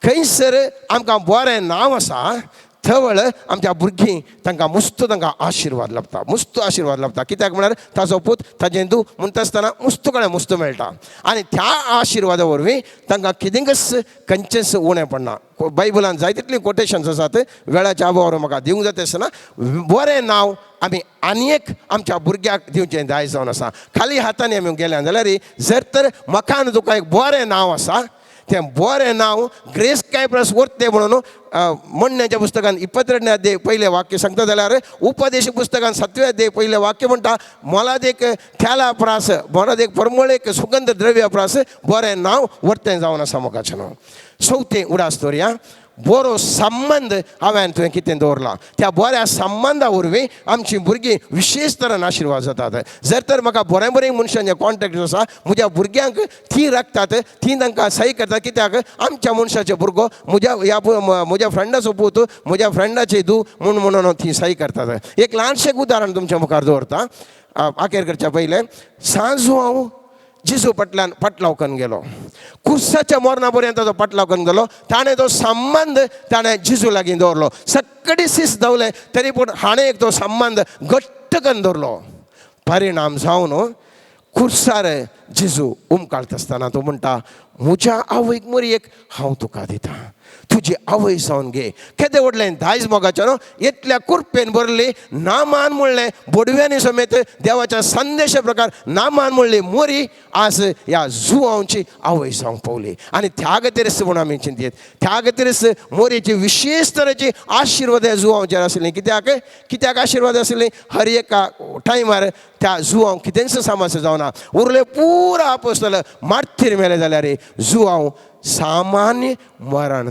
खंयसर आमकां बरें नांव आसा थवळ आमच्या भुरगीं तांकां मुस्त तांकां आशिर्वाद लाभता. कित्याक म्हळ्यार ताचो पूत ताजें दूख म्हणटा आसतना मुस्त कडेन मुस्त मेळटा. आनी त्या आशिर्वादा वरवीं तांकां कितेंच खंयचेंच उणें पडना. बायबलान जाय तितलीं कोटेशन्स आसात, वेळाच्या अभावार म्हाका दिवंक जाता आसतना बरें नांव आमी आनी एक आमच्या भुरग्याक दिवचें दायज जावन आसा. खाली हातांनी आमी गेल्या जाल्यार जर तर म्हाका तुका एक बरें नांव आसा, तें बरें नांव ग्रेस कायप्रस वर्ते म्हणून म्हणण्याच्या पुस्तकान 22 अध्याय पयलें वाक्य सांगता जाल्यार उपदेश पुस्तकान 7वें अध्याय पयलें वाक्य म्हणटा मोलाद एक थेला प्रास, मोलाद एक परमळ एक सुगंध द्रव्य प्रास बरें नांव वर्तें जावन आसा. मोगाचें नांव. चवथें उडास दवरया. बरो संबंद हांवें तुवें कितें दवरला, त्या बऱ्या संबंदा वरवीं आमचीं भुरगीं विशेश तरेन आशिर्वाद जातात. जर तर म्हाका बरें मनशांचे कॉन्टेक्ट आसा, म्हज्या भुरग्यांक ती राखतात, ती तांकां सही करतात. कित्याक आमच्या मनशाचो भुरगो म्हज्या फ्रेंडाचो पूत म्हज्या फ्रेंडाचे धू म्हणून ती सही करतात. एक ल्हानशें उदाहरण तुमच्या मुखार दवरता. आखेर करच्या पयलें सांजू हांव जेजू फाटलावकन गेलो. कुर्साच्या मरणा पर्यंत तो फाटलावकन गेलो. ताणें तो संबंद ताणें जेजू लागीं दवरलो. सक्कडी सीस दवले तरी पूण हाणें एक तो संबंद घट्ट करून दवरलो. परिणाम जावन कुर्सार जेजू उमकाळटा आसतना तो म्हणटा म्हज्या आवयक मरयेक हांव तुका दितां, तुजी आवय जावन घे. केदें व्हडलें दायज मोगाचें न्हू. इतल्या कुरपेन भरली नामान म्हणलें बोडव्यांनी समेत देवाच्या संदेशा प्रकार नामान म्हणली मोरी आज ह्या जुवांची आवय जावंक पावली. आनी त्या खातीरच म्हूण आमी चिंतीत, त्या खातीरच मोरेची विशेश तरेची आशिर्वाद ह्या जुवांचेर आशिल्लीं. कित्याक आशिर्वाद आशिल्लीं हर एका टायमार त्या जुवांक कितेंच सामस्या जावना. उरले पुरा आपोस्तल मार्थीर मेले जाल्यार जुवांव सामान्य मरण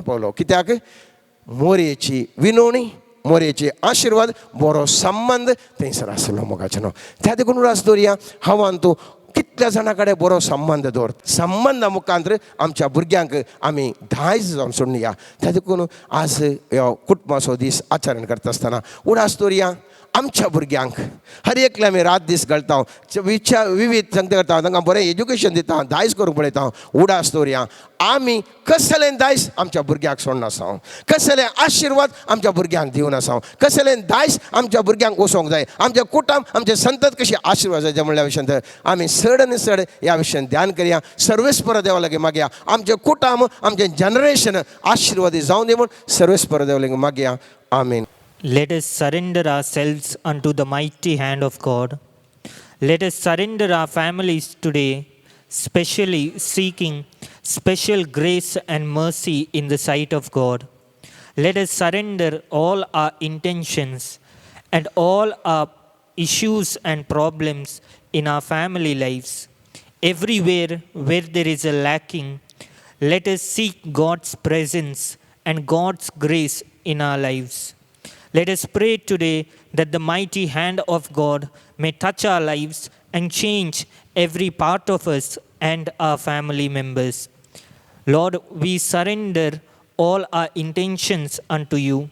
पावलो. कित्याक मोरयेची विनवणी, मोरयेची आशिर्वाद, बरो संबंद थंयसर आसलो. मोगाचें न्हू. त्या देखून उडास दवरया. हांव आनी तूं कितल्या जाणां कडेन बरो संबंद दवर. संबंदा मुखांतर आमच्या भुरग्यांक आमी दायज जावन सोडया. त्या देखून आज ह्यो कुटुंबाचो दीस आचरण करता आसतना उडास दवरया. आमच्या भुरग्यांक हर एकले आमी रात दीस घालता, विविध संगती करता, तांकां बरें एज्युकेशन दिता, दायज करूंक पळयता. उडास दवरया. आमी कसलें दायज आमच्या भुरग्यांक सोडना आसा, कसलें आशिर्वाद आमच्या भुरग्यांक दिवन आसा, कसलें दायज आमच्या भुरग्यांक वसोंक जाय. आमचें कुटुंब आमचें संतत कशी आशिर्वाद जाय म्हणल्या विशयांत आमी चड आनी चड ह्या विशयान ध्यान करया. सर्वेस्पर देवा लागीं मागया आमचें कुटुंब आमचें जनरेशन आशिर्वादी जावं दी म्हूण सर्वेस्पर देवा लागीं मागया. आमीन. Let us surrender ourselves unto the mighty hand of God. Let us surrender our families today, specially seeking special grace and mercy in the sight of God. Let us surrender all our intentions and all our issues and problems in our family lives. Everywhere where there is a lacking, let us seek God's presence and God's grace in our lives. Let us pray today that the mighty hand of God may touch our lives and change every part of us and our family members. Lord, we surrender all our intentions unto you.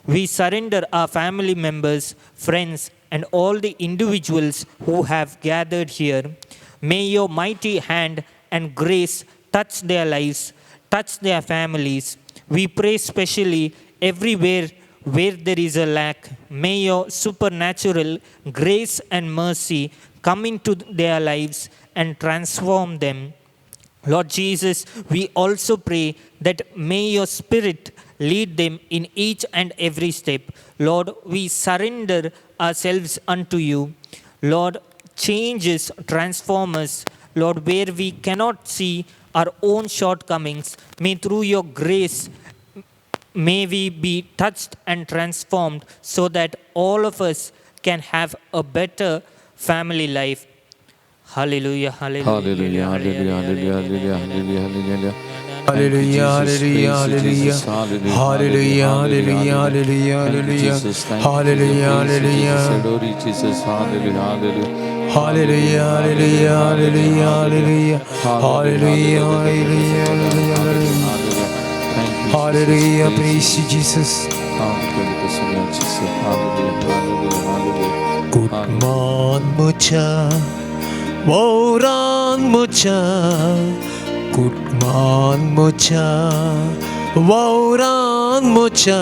We surrender our family members, friends, and all the individuals who have gathered here. May your mighty hand and grace touch their lives, touch their families. We pray specially everywhere where there is a lack. May your supernatural grace and mercy come into their lives and transform them. Lord Jesus, we also pray that may your Spirit lead them in each and every step. Lord, we surrender ourselves unto you. Lord, change us, transform us. Lord, where we cannot see our own shortcomings, may through your grace, may we be touched and transformed so that all of us can have a better family life. Hallelujah, hallelujah, Hallelujah, hallelujah, hallelujah, hallelujah, hallelujah, hallelujah. Hallelujah, hallelujah, hallelujah, hallelujah, hallelujah, hallelujah, hallelujah, hallelujah, Adore you, Jesus, hallelujah, hallelujah. hallelujah, hallelujah, hallelujah, hallelujah, hallelujah, hallelujah, hallelujah. Thank you, Hallelujah, Jesus. praise you, Jesus. Hallelujah, Jesus. Hallelujah, hallelujah, hallelujah. Gutman mucha, Wauran mucha, Gutman mucha, Wauran mucha,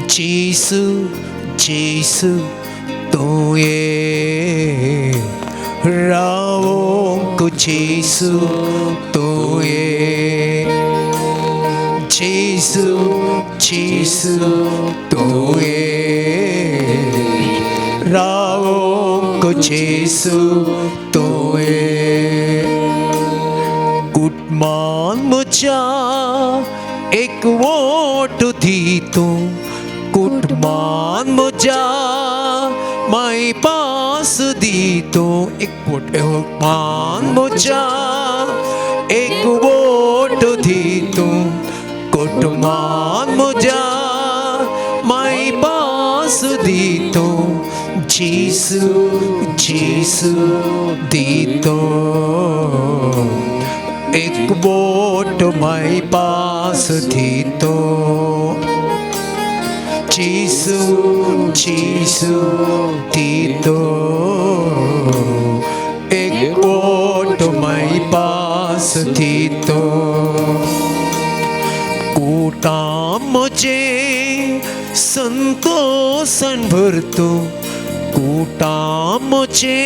Jesus, Jesus, Tuye, Ravon ko Jesus, Tuye, Jesus, Jesus, Tuye, Ravon ko Jesus, Tuye. Gutman mucha, ek वोट दी तू कुटमान मुझा माई pass दी तो एक vote मान मुझा एक वोट दी तू कुटमान मुझा माई पास दी तो जीसु जीसु दी तो एक वोट माई पास थी तो जीसु जीसु थी तो एक वोट माई पास थी तो कूटा मुझे संतोषन भरतो कूटा मुझे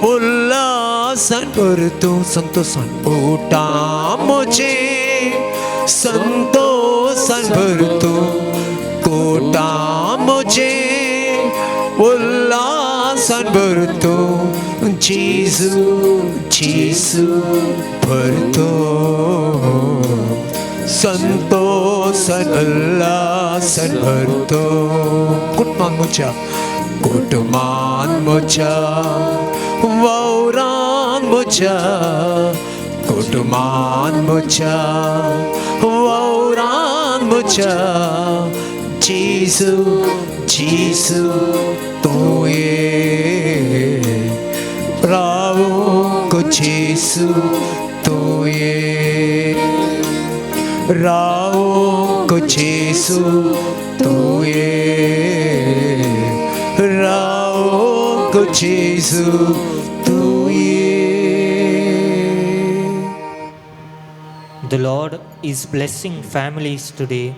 उल्लासन भरतो संतोषन कूटा मुझे संतोषन भरतो कूटा मुझे उल्लासन भरतो जीसु जीसु भरतो संतोषन उल्लासन भरतो कुटमान मुझा कुटमान मुझा वौरान मुझा कुटमान मुझा वौरान मुझा जीसु जीसु तो ये रावो को जीसु तो ये रावो को जीसु तो ये रावो को जीसु तो ये. The Lord is blessing families today.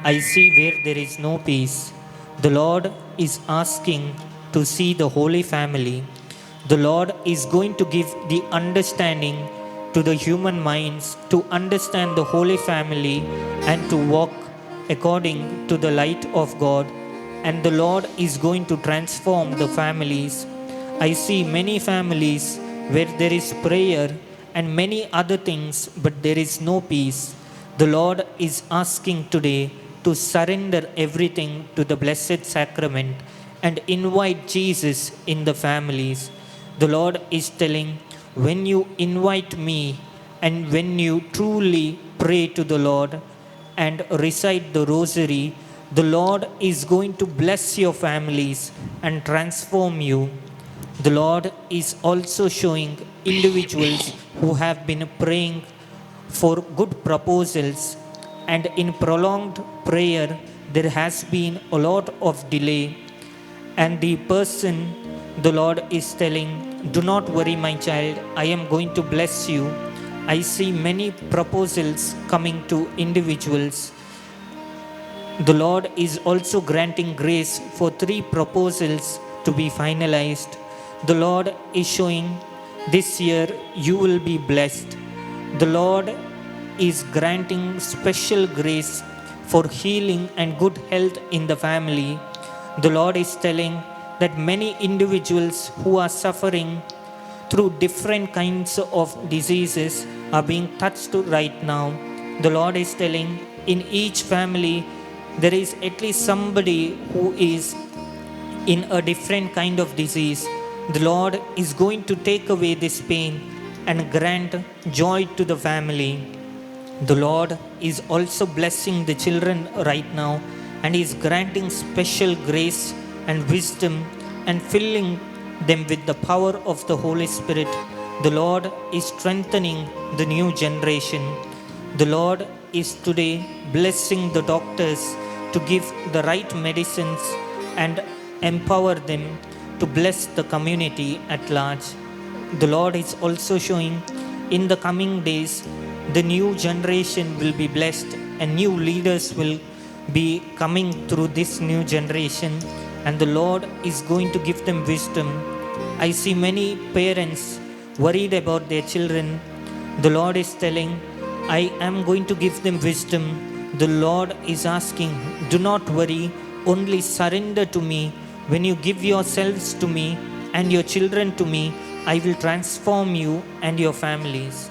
I see where there is no peace. The Lord is asking to see the Holy Family. The Lord is going to give the understanding to the human minds to understand the Holy Family and to walk according to the light of God. And the Lord is going to transform the families. I see many families where there is prayer and many other things, but there is no peace. The Lord is asking today to surrender everything to the Blessed Sacrament and invite Jesus in the families. The Lord is telling, when you invite me and when you truly pray to the Lord and recite the rosary, the Lord is going to bless your families and transform you. The Lord is also showing individuals who have been praying for good proposals, and in prolonged prayer there has been a lot of delay, and the person, the Lord is telling, do not worry, my child, I am going to bless you. I see many proposals coming to individuals. The Lord is also granting grace for 3 proposals to be finalized. The Lord is showing this year you will be blessed. The Lord is granting special grace for healing and good health in the family. The Lord is telling that many individuals who are suffering through different kinds of diseases are being touched right now. The Lord is telling in each family there is at least somebody who is in a different kind of disease. The Lord is going to take away this pain and grant joy to the family. The Lord is also blessing the children right now and is granting special grace and wisdom and filling them with the power of the Holy Spirit. The Lord is strengthening the new generation. The Lord is today blessing the doctors to give the right medicines and empower them to bless the community at large. The Lord is also showing in the coming days the new generation will be blessed and new leaders will be coming through this new generation, and the Lord is going to give them wisdom. I see many parents worried about their children. The Lord is telling, I am going to give them wisdom. The Lord is asking, do not worry, only surrender to me. When you give yourselves to me and your children to me, I will transform you and your families.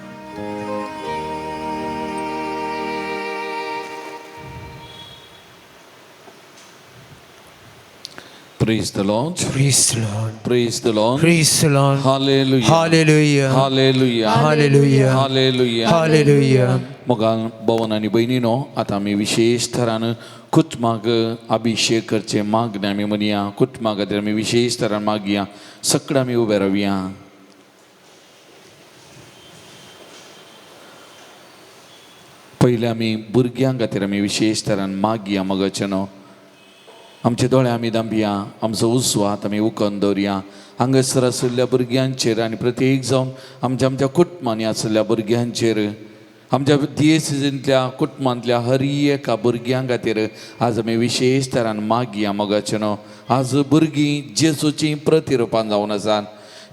Praise the Lord. Praise the Lord. Praise the Lord. Praise the Lord. Hallelujah. Hallelujah. Hallelujah. Hallelujah. Hallelujah. Hallelujah. मग भावन आणि बहिणीनो आता आमी विशेष तरान कुटुंबाक अभिषेक करचे मागणे आमी म्हणया. कुटुंबा खातीर आमी विशेष तरान मागया. सगळे आमी उबे रावया. पहिले आमी भुरग्यां खातीर आमी विशेष तरान मागया मगचनो. आमचे दोळे आमी दांबया. आमचो उजवात आमी उखोवन दवरया. हांगासर आशिल्ल्या भुरग्यांचेर आनी प्रत्येक जावन आमच्या आमच्या कुटुंबांनी आशिल्ल्या भुरग्यांचेर आमच्या दियेसींतल्या कुटुंबांतल्या हर एका भुरग्यां खातीर आज आमी विशेष तरान मागया मगचनो. आज भुरगीं जेजूची प्रतिरुपां जावन आसात.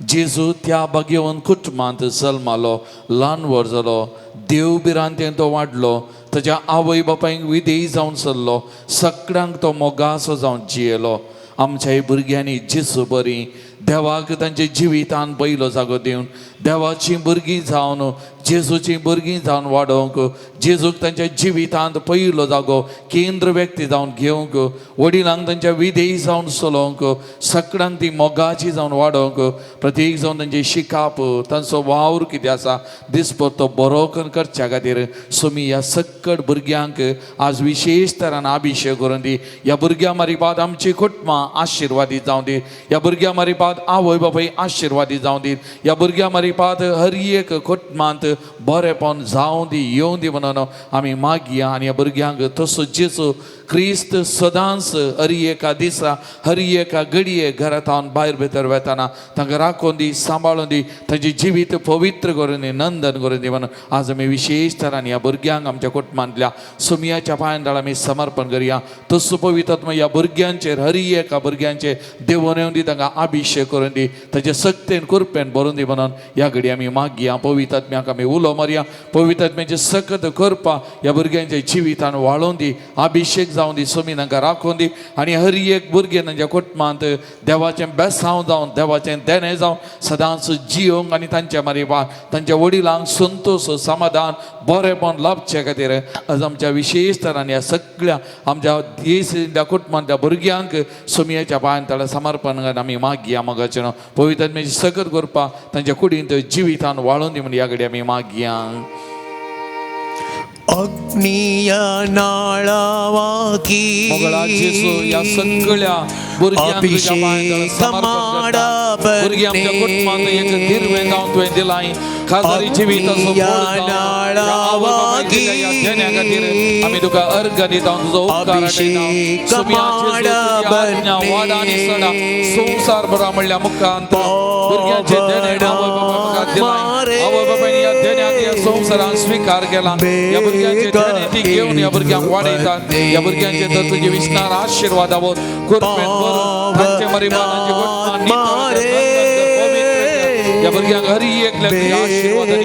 जेजू त्या भाग्यवन कुटुंबांत जल्मालो, ल्हान व्हड जालो, देव बिरांतें तो वाडलो, ताच्या आवय बापायक विधेय जावन सरलो, सगळ्यांक तो मोगासो जावन जियेलो. आमच्याय भुरग्यांनी जेजू बरी देवाक तांचे जिवितान पयलो जागो दिवन देवाची भुरगीं जावन जेजूची भुरगीं जावन वाडोवंक, जेजूक तांच्या जिवितांत पयलो जागो केंद्र व्यक्ती जावन घेवंक, वडिलांक तांच्या विधेय जावन चलोवंक, सगळ्यांक ती मोगाची जावन वाडोवंक, प्रत्येक जावन तांचे शिकाप तांचो वावर कितें आसा दिसभर तो बरो करच्या खातीर सोमी ह्या सकट भुरग्यांक आज विशेष तरान अभिशेक करून दी. ह्या भुरग्यां मारिपात आमची कुटुंबां आशिर्वादीत जावं दी. ह्या भुरग्यां मारिपात आवय बापाय आशिर्वादीत जावं दी. ह्या भुरग्यां मारिपात हर एक कुटुंबांत बरेपण जावं दी, येवं दी म्हणून आमी मागया. आनी ह्या भुरग्यांक तसो जेजू क्रिस्त सदांच हर एका दिसा हर एका घडये घरांत भायर भितर वेताना तांकां राखून दी, सांबाळून दी, तांची जिवीत पवित्र करून दी, नंदन करून दी म्हणून आज आमी विशेष तरान ह्या भुरग्यांक आमच्या कुटुंबांतल्या सुमयाच्या पांयांतळ आमी समर्पण करया. तसो पवित्र ह्या भुरग्यांचेर हर एका भुरग्यांचेर देवून येवन दी, तांकां अभिशेक करून दी, ताचे सक्तेन कुरपेन भरून दी म्हणून ह्या घडी आमी मागया. पवित्र आत्म्याक आमी उलो मारया. पवित्र आत्म्याची सकत करपा ह्या भुरग्यांच्या जिवितान वाळोवन दी, अभिशेक जावन दी, सोमी तांकां राखून दी. आनी हर एक भुरगें तांच्या कुटुंबांत देवाचें बेसांव जावन देवाचें देणें जावन सदांच जियोंक आनी तांच्या मारिपा तांच्या वडिलांक संतोश समाधान बरेपण लाभचे खातीर आज आमच्या विशेष तरान ह्या सगळ्या आमच्या देशांतल्या कुटुंबांतल्या भुरग्यांक सोमयाच्या पांयांतळ समर्पण करून आमी मागया मगचनो. पवित्र आत्म्याची सकत करपा तांच्या कुडींत जिवितान वाळोवन दी म्हण ह्या घडी आमी मागया. अग्निया नाळावाकी मोगळा जेजू या सगळ्या भुरग्यांक तुज्या पांयांतळ समर्पण करता. भुरगीं आमच्या कुटुंबांत एक दिरवें जावन तुवें दिलां. खाजारी जिवीत असो अभिषेक आम्ही तुका अर्घ दिता तुझो उपकार वाडा आणि सडा संसार बरा म्हणल्या मुखांत भुरग्यांचे देणे आवय बाबांनी या देण्यात या संसारात स्वीकार केला या भुरग्यांचे देणे ती घेऊन या भुरग्यांक वाडयतात या भुरग्यांचे तर तुझे विस्तार आशीर्वाद आवत कुर्पेन भरून तांचे मरिबानांचे गुणमान या भुरग्यांक हरी एक लागली आशीर्वाद आणि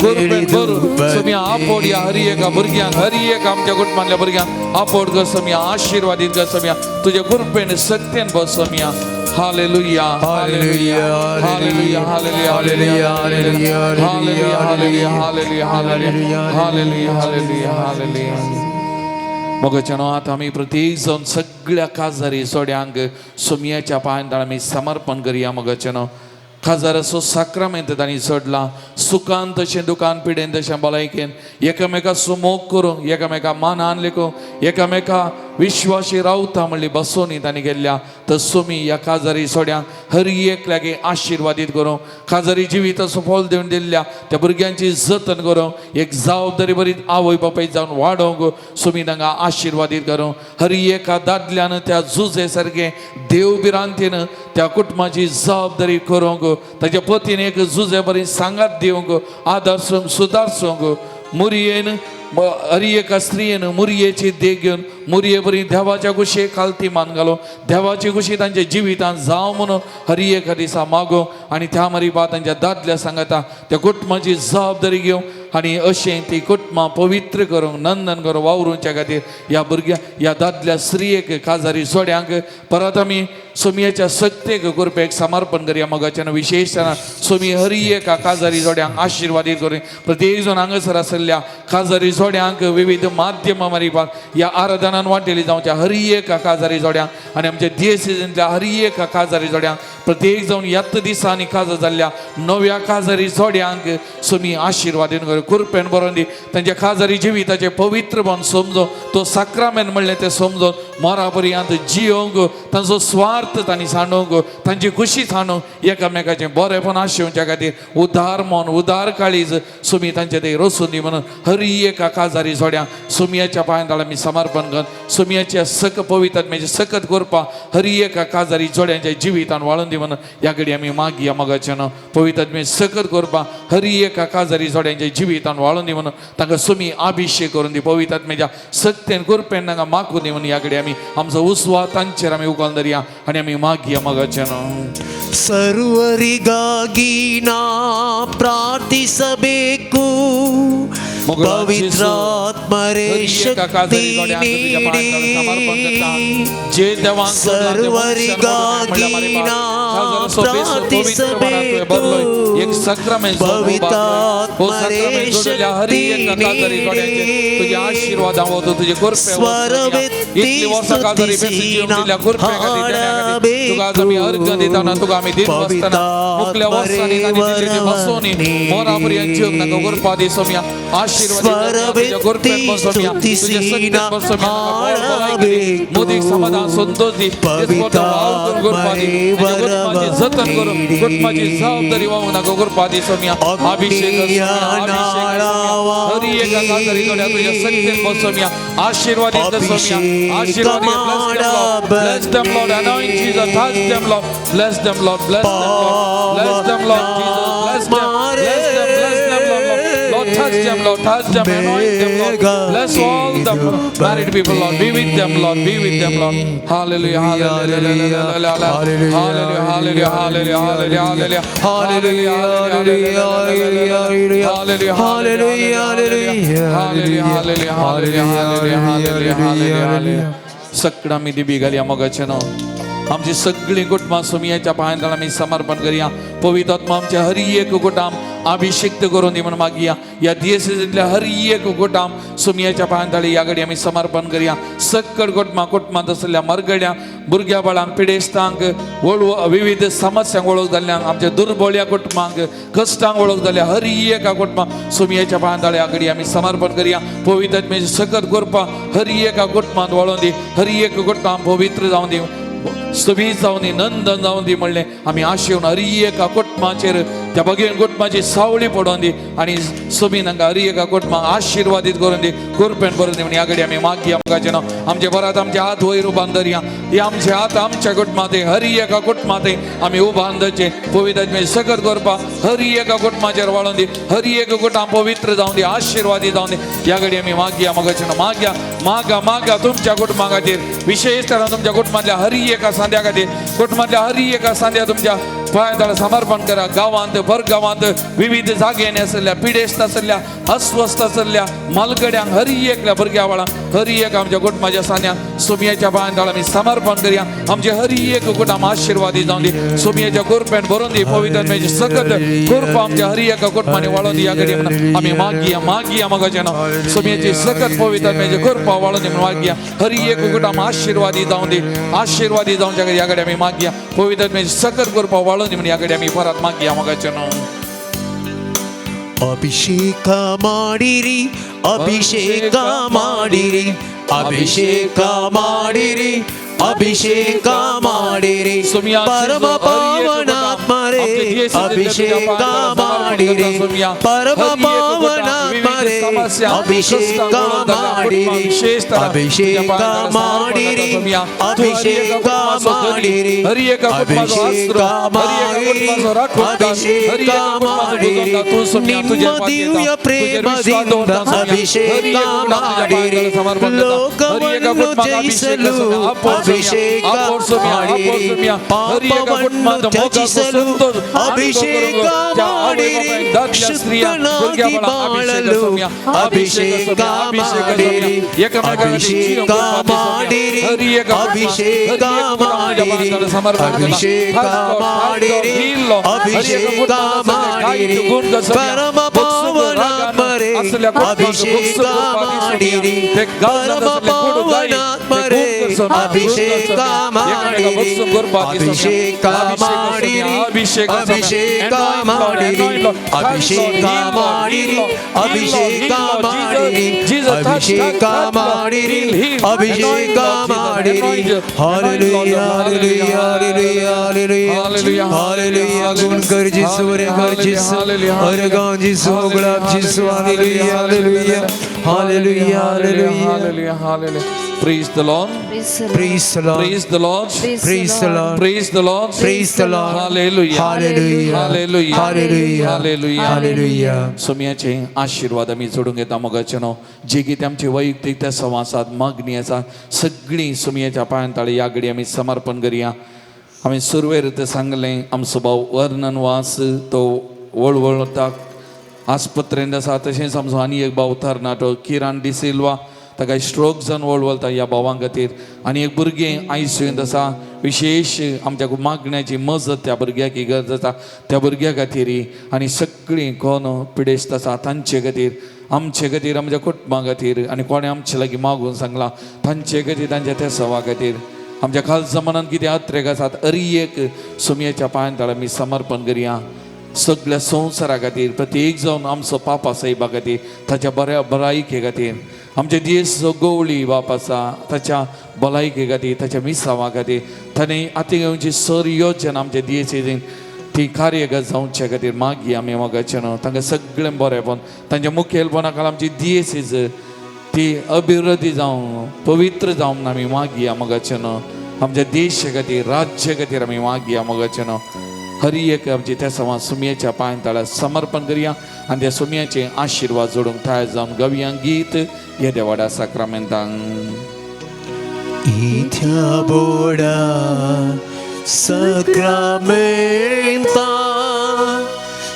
कुर्पेन भरून तुम्ही आपोड या हरी एका भुरग्यांक हरी एक आमच्या गुटमानल्या भुरग्यांक आपोड कर समया आशीर्वादित कर समया तुझे कुर्पेन सक्तेन बस समया hallelujah hallelujah hallelujah hallelujah hallelujah hallelujah hallelujah hallelujah hallelujah hallelujah hallelujah hallelujah मोगच्यानो आता आम्ही प्रत्येक जण सगळ्या खासदारी सोड्यांक सोमयाच्या पांयां आमी समर्पण करूया मोगच्यानो खासदार असो साक्रामेंत तांणी सोडला सुखान तशें दुखान पिडेन तशें भलायकेन एकामेका सुमोग करूंक एकामेका मानान लेखूंक एकामेका विश्वासी रावता म्हणली बसोनी तांणी गेल्ल्या तर सोमी ह्या खासदारी सोड्यांक हर एक लागी आशीर्वादीत करूंक खासदारी जिवीत असो फळ दिवन दिल्ल्या त्या भुरग्यांची जतन करूंक एक जबाबदारी बरी आवय बापाय जावन वाडोवंक सोमी तांकां आशीर्वादीत करूंक हर एका दादल्यान त्या झुजे सारकें देव बिरांतीन त्या कुटुंबाची जबाबदारी करूंक ताच्या पतीन एक झुजे बरी सांगात दिवंक आदर्शूंक सुदारसूंक मुरयेन हर एका स्त्रियेन मुरयेची देख घेवन मुरये बरी देवाच्या कुशेक खालती मान घालो देवाची कुशी तांच्या जिवितांत जावं म्हणून हर एका दिसा मागो आनी त्या मरीबा तांच्या दादल्या सांगता त्या कुटुंबाची जबाबदारी घेवंक आनी अशें ती कुटुंबां पवित्र करूंक नंदन करूंक वावरूच्या खातीर ह्या भुरग्या ह्या दादल्या स्त्रियेक खासदारी सोड्यांक परत आमी सोमयेच्या सत्तेक कुरपेक समर्पण करया मोगाच्यान विशेशतान सोमी हर एका खासदारी जोड्यांक आशीर्वादीत करूं प्रत्येक जण हांगासर आसलेल्या खासदारी जोड्यांक विविध माध्यमां मारिपाक ह्या आराधनान वांटेली जावच्या हर एका खासदारी जोड्यांक आनी आमच्या दियेसींतल्या हर एका खासदारी जोड्यांक प्रत्येक जावन यात दिसांनी खासदार जाल्ल्या नव्या खासदारी जोड्यांक सोमी आशीर्वादीत करूं कुरपेन बरोवन दी तांच्या खासदारी जिविताचे पवित्र बन समजो तो साक्रामेंत म्हणलें तें समजोन मोरा पर्यंत जियोंक तांचो स्वार्थ तांणी सांडोवंक तांची खुशी सांडोवंक एकामेकाचें बरेंपण आशेवच्या खातीर उदार मन उदार काळीज सोमी तांचे ते रसून दी म्हणून हर एका खासदारी जोड्यांक सोमयाच्या पांयां आमी समर्पण कर सोमयाच्या सक पवित्रात्म्याचे सकत करपा हर एका खासदारी जोड्यांच्या जिवितान वाळून दी म्हणून ह्या घडी आमी मागया मोगाच्यान पवित्रात्म्याचे सकत करपा हर एका खासदारी जोड्यांच्या जिवितान वाळून दी म्हणून तांकां सोमी अभिषेक करून दी पवित्रात्म्याच्या सक्तेन कुरपेन तांकां मागून दी म्हणून ह्या घडी आमी आमचो उस्वा तांचेर आमी उखलून धरया आनी आमी मागया मोगाच्यान ಸರ್ವರಿಗಾಗಿ ನಾ ಪ್ರಾರ್ಥಿಸಬೇಕು ಪವಿತ್ರಾತ್ಮರೇ ಶಕ್ತಿ ನೀಡಿ ಸರ್ವರಿಗಾಗಿ ನಾ ಪ್ರಾರ್ಥಿಸಬೇಕು ಪವಿತ್ರಾತ್ಮರೇ ಶಕ್ತಿ ನೀಡಿ ಸ್ವರವೆತ್ತಿ ಸ್ತುತಿಸಿ ಹಾಡಬೇಕು समाधान संतोष दी जतन करून कुटुंबाची जबाबदारी वाहून नको गुरपादी सोम्या अभिषेक हरी एका खासदारी जोड्या तुझ्या सत्तेन बसोम्या आशीर्वादित Saumya आशीर्वादित bless them Lord anoint Jesus touch them Lord bless them Lord bless them Lord bless them Lord Jesus bless them Lord touch them Lord touch them anoint them Lord bless all the married people Lord be with them Lord be with them Lord hallelujah hallelujah hallelujah hallelujah hallelujah hallelujah hallelujah hallelujah सगळा मी दिबी घालया मोगाचें आमची सगळी कुटुंबां सोमयाच्या पांयां आमी समर्पण करया पवित्र आत्मा आमच्या हर एक कुटाम अभिषेक्त करून दी म्हणून मागया या दियेसींतल्या हर एक कुटाम सोमयाच्या पांयां ह्या घडी आमी समर्पण करया सकट कुटुंबांत आसलेल्या मरगड्या भुरग्या बाळांक पिडेस्तांक विविध समस्यांक वळख जाल्ल्यांक आमच्या दुर्बळ्या कुटुंबांक कश्टांक वळख जाल्ल्या हर एका कुटुंबांक सोमयाच्या पांयां ह्या घडी आमी समर्पण करया पवित्र आत्म्याची सकत करपा हर एका कुटुंबांत वळोवन दी हर एक कुटुंब पवित्र जावन दी स्तुती जावन दी नंदन जावन दी म्हणले आमी आशेवन हर एका कुटुंबाचेर त्या भगिनी कुटुंबाची सावळी पडोवन दी आनी स्तुती तांकां हर एका कुटुंबाक आशिर्वादीत करून दी कुरपेण भरून दी म्हण घडी आमी मागया आमकां न्हू आमचे बरात आमचे हात वयर उबान धरया हे आमचे हात आमच्या कुटुंबात हर एका कुटुंबात आमी उबान धरचे पवित्र सकत करपा हर एका कुटुंबाचेर वाळोवन दी हर एक कुटुंब पवित्र जावन दी आशिर्वादी जावन दी ह्या घडी आमी मागया मोगाचें मागया मागा मागा तुमच्या कुटुंबा खातीर विशेष तरान तुमच्या कुटुंबातल्या हर एका सांद्या खातीर कुटुंबातल्या हर एका सांद्या तुमच्या पांयां समर्पण करा गांवांत परगांवांत विविध जाग्यांनी आसलेल्या पिडेस्त आसलेल्या अस्वस्थ आसलेल्या मालगड्यांक हर एकल्या भुरग्या वाळांक हर एक आमच्या कुटुंबाच्या सांद्यांक सुमयेच्या पांयां आमी समर्पण करया आमचे हर एक कुटुंब आशिर्वादी जावन दी सुमयेच्या कुरपेन भरून दी पवित्र सकत कुरपा आमच्या हर एका कुटुंबाने वाळोवन दी ह्या घडी आमी मागया मागया मोगाचें नांव सुमयेची सकत पवित्र कुरपा वाळोवन दी म्हणून मागया हर एक कुटुंब आशिर्वादी जावन दी आशिर्वादी जावच्या ह्या घडी आमी मागया पवित्र सकत कुरपा वाळोवन दी म्हणून ह्या घडी आमी परत मागया मोगाचें नांव ಅಭಿಷೇಕ ಮಾಡಿರಿ ಅಭಿಷೇಕ ಮಾಡಿರಿ ಅಭಿಷೇಕ ಮಾಡಿರಿ ಅಭಿಷೇಕ ಮಾಡಿರಿ ಪರಮ ಪಾವನಾತ್ಮರೇ ಅಭಿಷೇಕ ಮಾಡಿರಿ ಪರಮ ಪಾವನಾತ್ಮರೇ ಅಭಿಷೇಕ ಮಾಡಿರಿ ಅಭಿಷೇಕ ಮಾಡಿರಿ ಅಭಿಷೇಕ ಮಾಡಿರಿ ಅಭಿಷೇಕ ಮಾಡಿರಿ ಅಭಿಷೇಕ ಮಾಡಿರಿ ನಿಮ್ಮ ದಿವ್ಯ ಪ್ರೇಮದಿಂದ ಅಭಿಷೇಕ ಮಾಡಿರಿ ಲೋಕವನ್ನು ಜಯಿಸಲು ಅಭಿಷೇಕ ಮಾಡಿರಿ ಪಾಪವನ್ನು ತ್ಯಜಿಸಲು ಅಭಿಷೇಕ ಮಾಡಿರಿ ಶುದ್ಧನಾಗಿ ಬಾಳಲು ಅಭಿಷೇಕ ಮಾಡಿರಿ ಅಭಿಷೇಕ ಮಾಡಿರಿ ಅಭಿಷೇಕ ಮಾಡಿರಿ ಅಭಿಷೇಕ ಮಾಡಿರಿ ಅಭಿಷೇಕ ಮಾಡಿರಿ ಪರಮ ಪಾವನಾತ್ಮರೇ ಅಭಿಷೇಕ ಮಾಡಿರಿ ಪರಮ ಪಾವನಾತ್ಮರೇ ಅಭಿಷೇಕ ಮಾಡಿರಿ ಅಭಿಷೇಕ ಮಾಡಿರಿ ಅಭಿಷೇಕ ಮಾಡಿರಿ ಅಭಿಷೇಕ ಮಾಡಿರಿ ಅಭಿಷೇಕ ಮಾಡಿರಿ ಅಭಿಷೇಕ ಮಾಡಿರಿ ಅಭಿಷೇಕ ಮಾಡಿರಿ hallelujah hallelujah hallelujah hallelujah hallelujah गुण कर जिसू रे कर जिसू हर गांव जिसू गुलाब जिसू hallelujah hallelujah hallelujah hallelujah Hallelujah. Praise the Lord. praise the Lord Praise the Lord. praise the Lord Praise the Lord. praise the Lord Hallelujah. Hallelujah. Hallelujah. Hallelujah. Hallelujah. Hallelujah. सुमयाचे आशीर्वाद आमी जोडून घेता मोगाचें न्हू जी कितें आमची वैयक्तीक त्या संवासात मागणी आसा सगळीं सुमयेच्या पांयांताळी ह्या घडी आमी समर्पण करया हांवें सुरवेर ते सांगलें आमचो भाव वर्णन वास तो वळवळटाक आस्पत्रेंत आसा तशेंच आमचो आनी एक भाव तरणाटो किरण डी सिल्वा ताका स्ट्रोक जावन वळवळटा ह्या भावां खातीर आनी एक भुरगें आयसीयूंत आसा विशेष आमच्या मागण्याची मजत त्या भुरग्याक गरज आसा त्या भुरग्या खातीर आनी सगळीं कोण पिडेस्त आसा तांचे खातीर आमचे खातीर आमच्या कुटुंबा खातीर आनी कोणें आमचे लागीं मागून सांगलां तांचे खातीर तांच्या त्या सवा खातीर आमच्या खालच्या मनान कितें आत्रेक आसात हर एक सुमयेच्या पांयांताळ आमी समर्पण करया सगळ्या संवसारा खातीर प्रत्येक जावन आमचो पापा साहेबा खातीर ताच्या भलायके खातीर आमचे दियेस गवळी बाप आसा ताच्या भलायके खातीर ताच्या मिसांवा खातीर ताणें आतां घेवची सर योजना आमच्या दियेसीन ती कार्य जावचे खातीर मागी आमी मोगाचें न्हू तांकां सगळें बरेंपण तांच्या मुखेलपणा खाला आमची दियेसीज ती अभिवृद्धी जावं पवित्र जावन आमी मागया मोगाचें न्हू आमच्या देशा खातीर राज्या खातीर आमी मागया मोगाचें न्हू हर एक आमचे त्या सवा सुमयेच्या पांयांताळा समर्पण करया आनी त्या सुमयाचे आशिर्वाद जोडूंक तयार जावन गवया गीत हे देवाड्या साक्रामेंतांक Itia boda sakramenta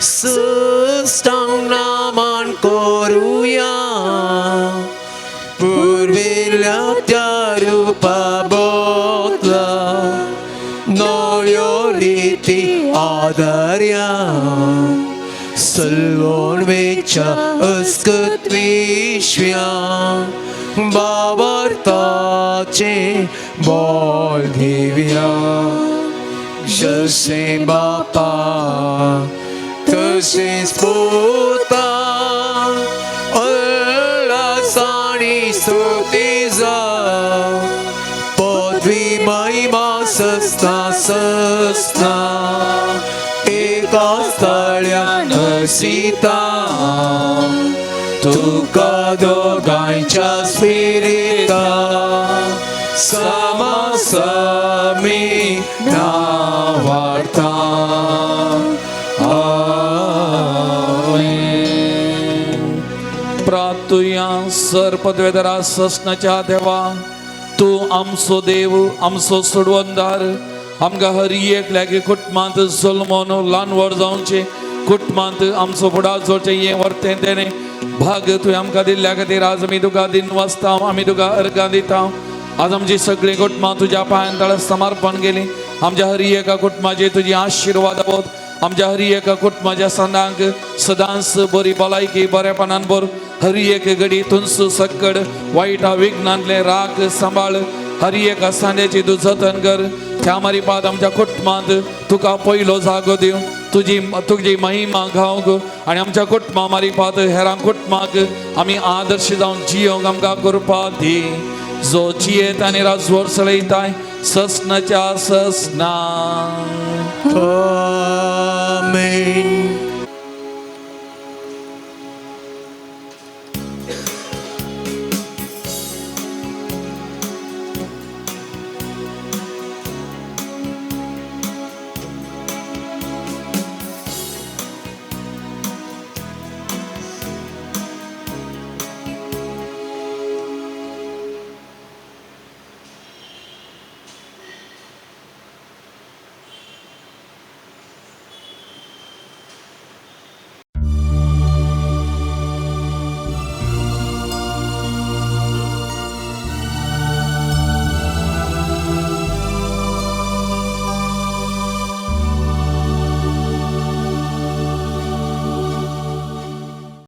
sustang naman koruya purvila rupa botla noyoriti adarya salvon vecha askatvishya बाबार्ताचे बोल घेवया जसे बापा तसेच पोता उल्हासाने स्तुती जा पदवी महिमा तळ्यान सीता तुका दोगांच्या स्पिरिता समसमी नावार्ता प्रार्थुया सर पदवेदरा ससनाच्या देवा तू आमचो देव आमचो सोडवंदार आमकां हर एक लागी कुटुंबांत जल्मोन ल्हान व्हड जावचे कुटुंबांत आमचो फुडार जोडचें हें वर्तें तेणे भाग तुवें आमकां दिल्ल्या खातीर आज आमी तुका दिन वाचता आमी तुका अर्गां दिता आज आमची सगळीं कुटुंबां तुज्या पांयां तळ समर्पण केली आमच्या हर एका कुटुंबाचेर तुजी आशिर्वाद आपोत आमच्या हर एका कुटुंबाच्या सणांक सदांच बरी भलायकी बरेपणान भर हर एक घडी तुंस सक्कड वायटा विघ्नांतले राख सांबाळ हर एका सांड्याची तूं जतन कर त्या मारीपात आमच्या कुटुंबांत तुका पयलो जागो दिवं तुजी महिमा गावंक आनी आमच्या कुटुंबा मारीपात हेरां कुटुंबाक आमी आदर्श जावन जियोंक आमकां करपा दी जो जियेत आनी राजवट चलयताय ससनाच्या ससना आमेन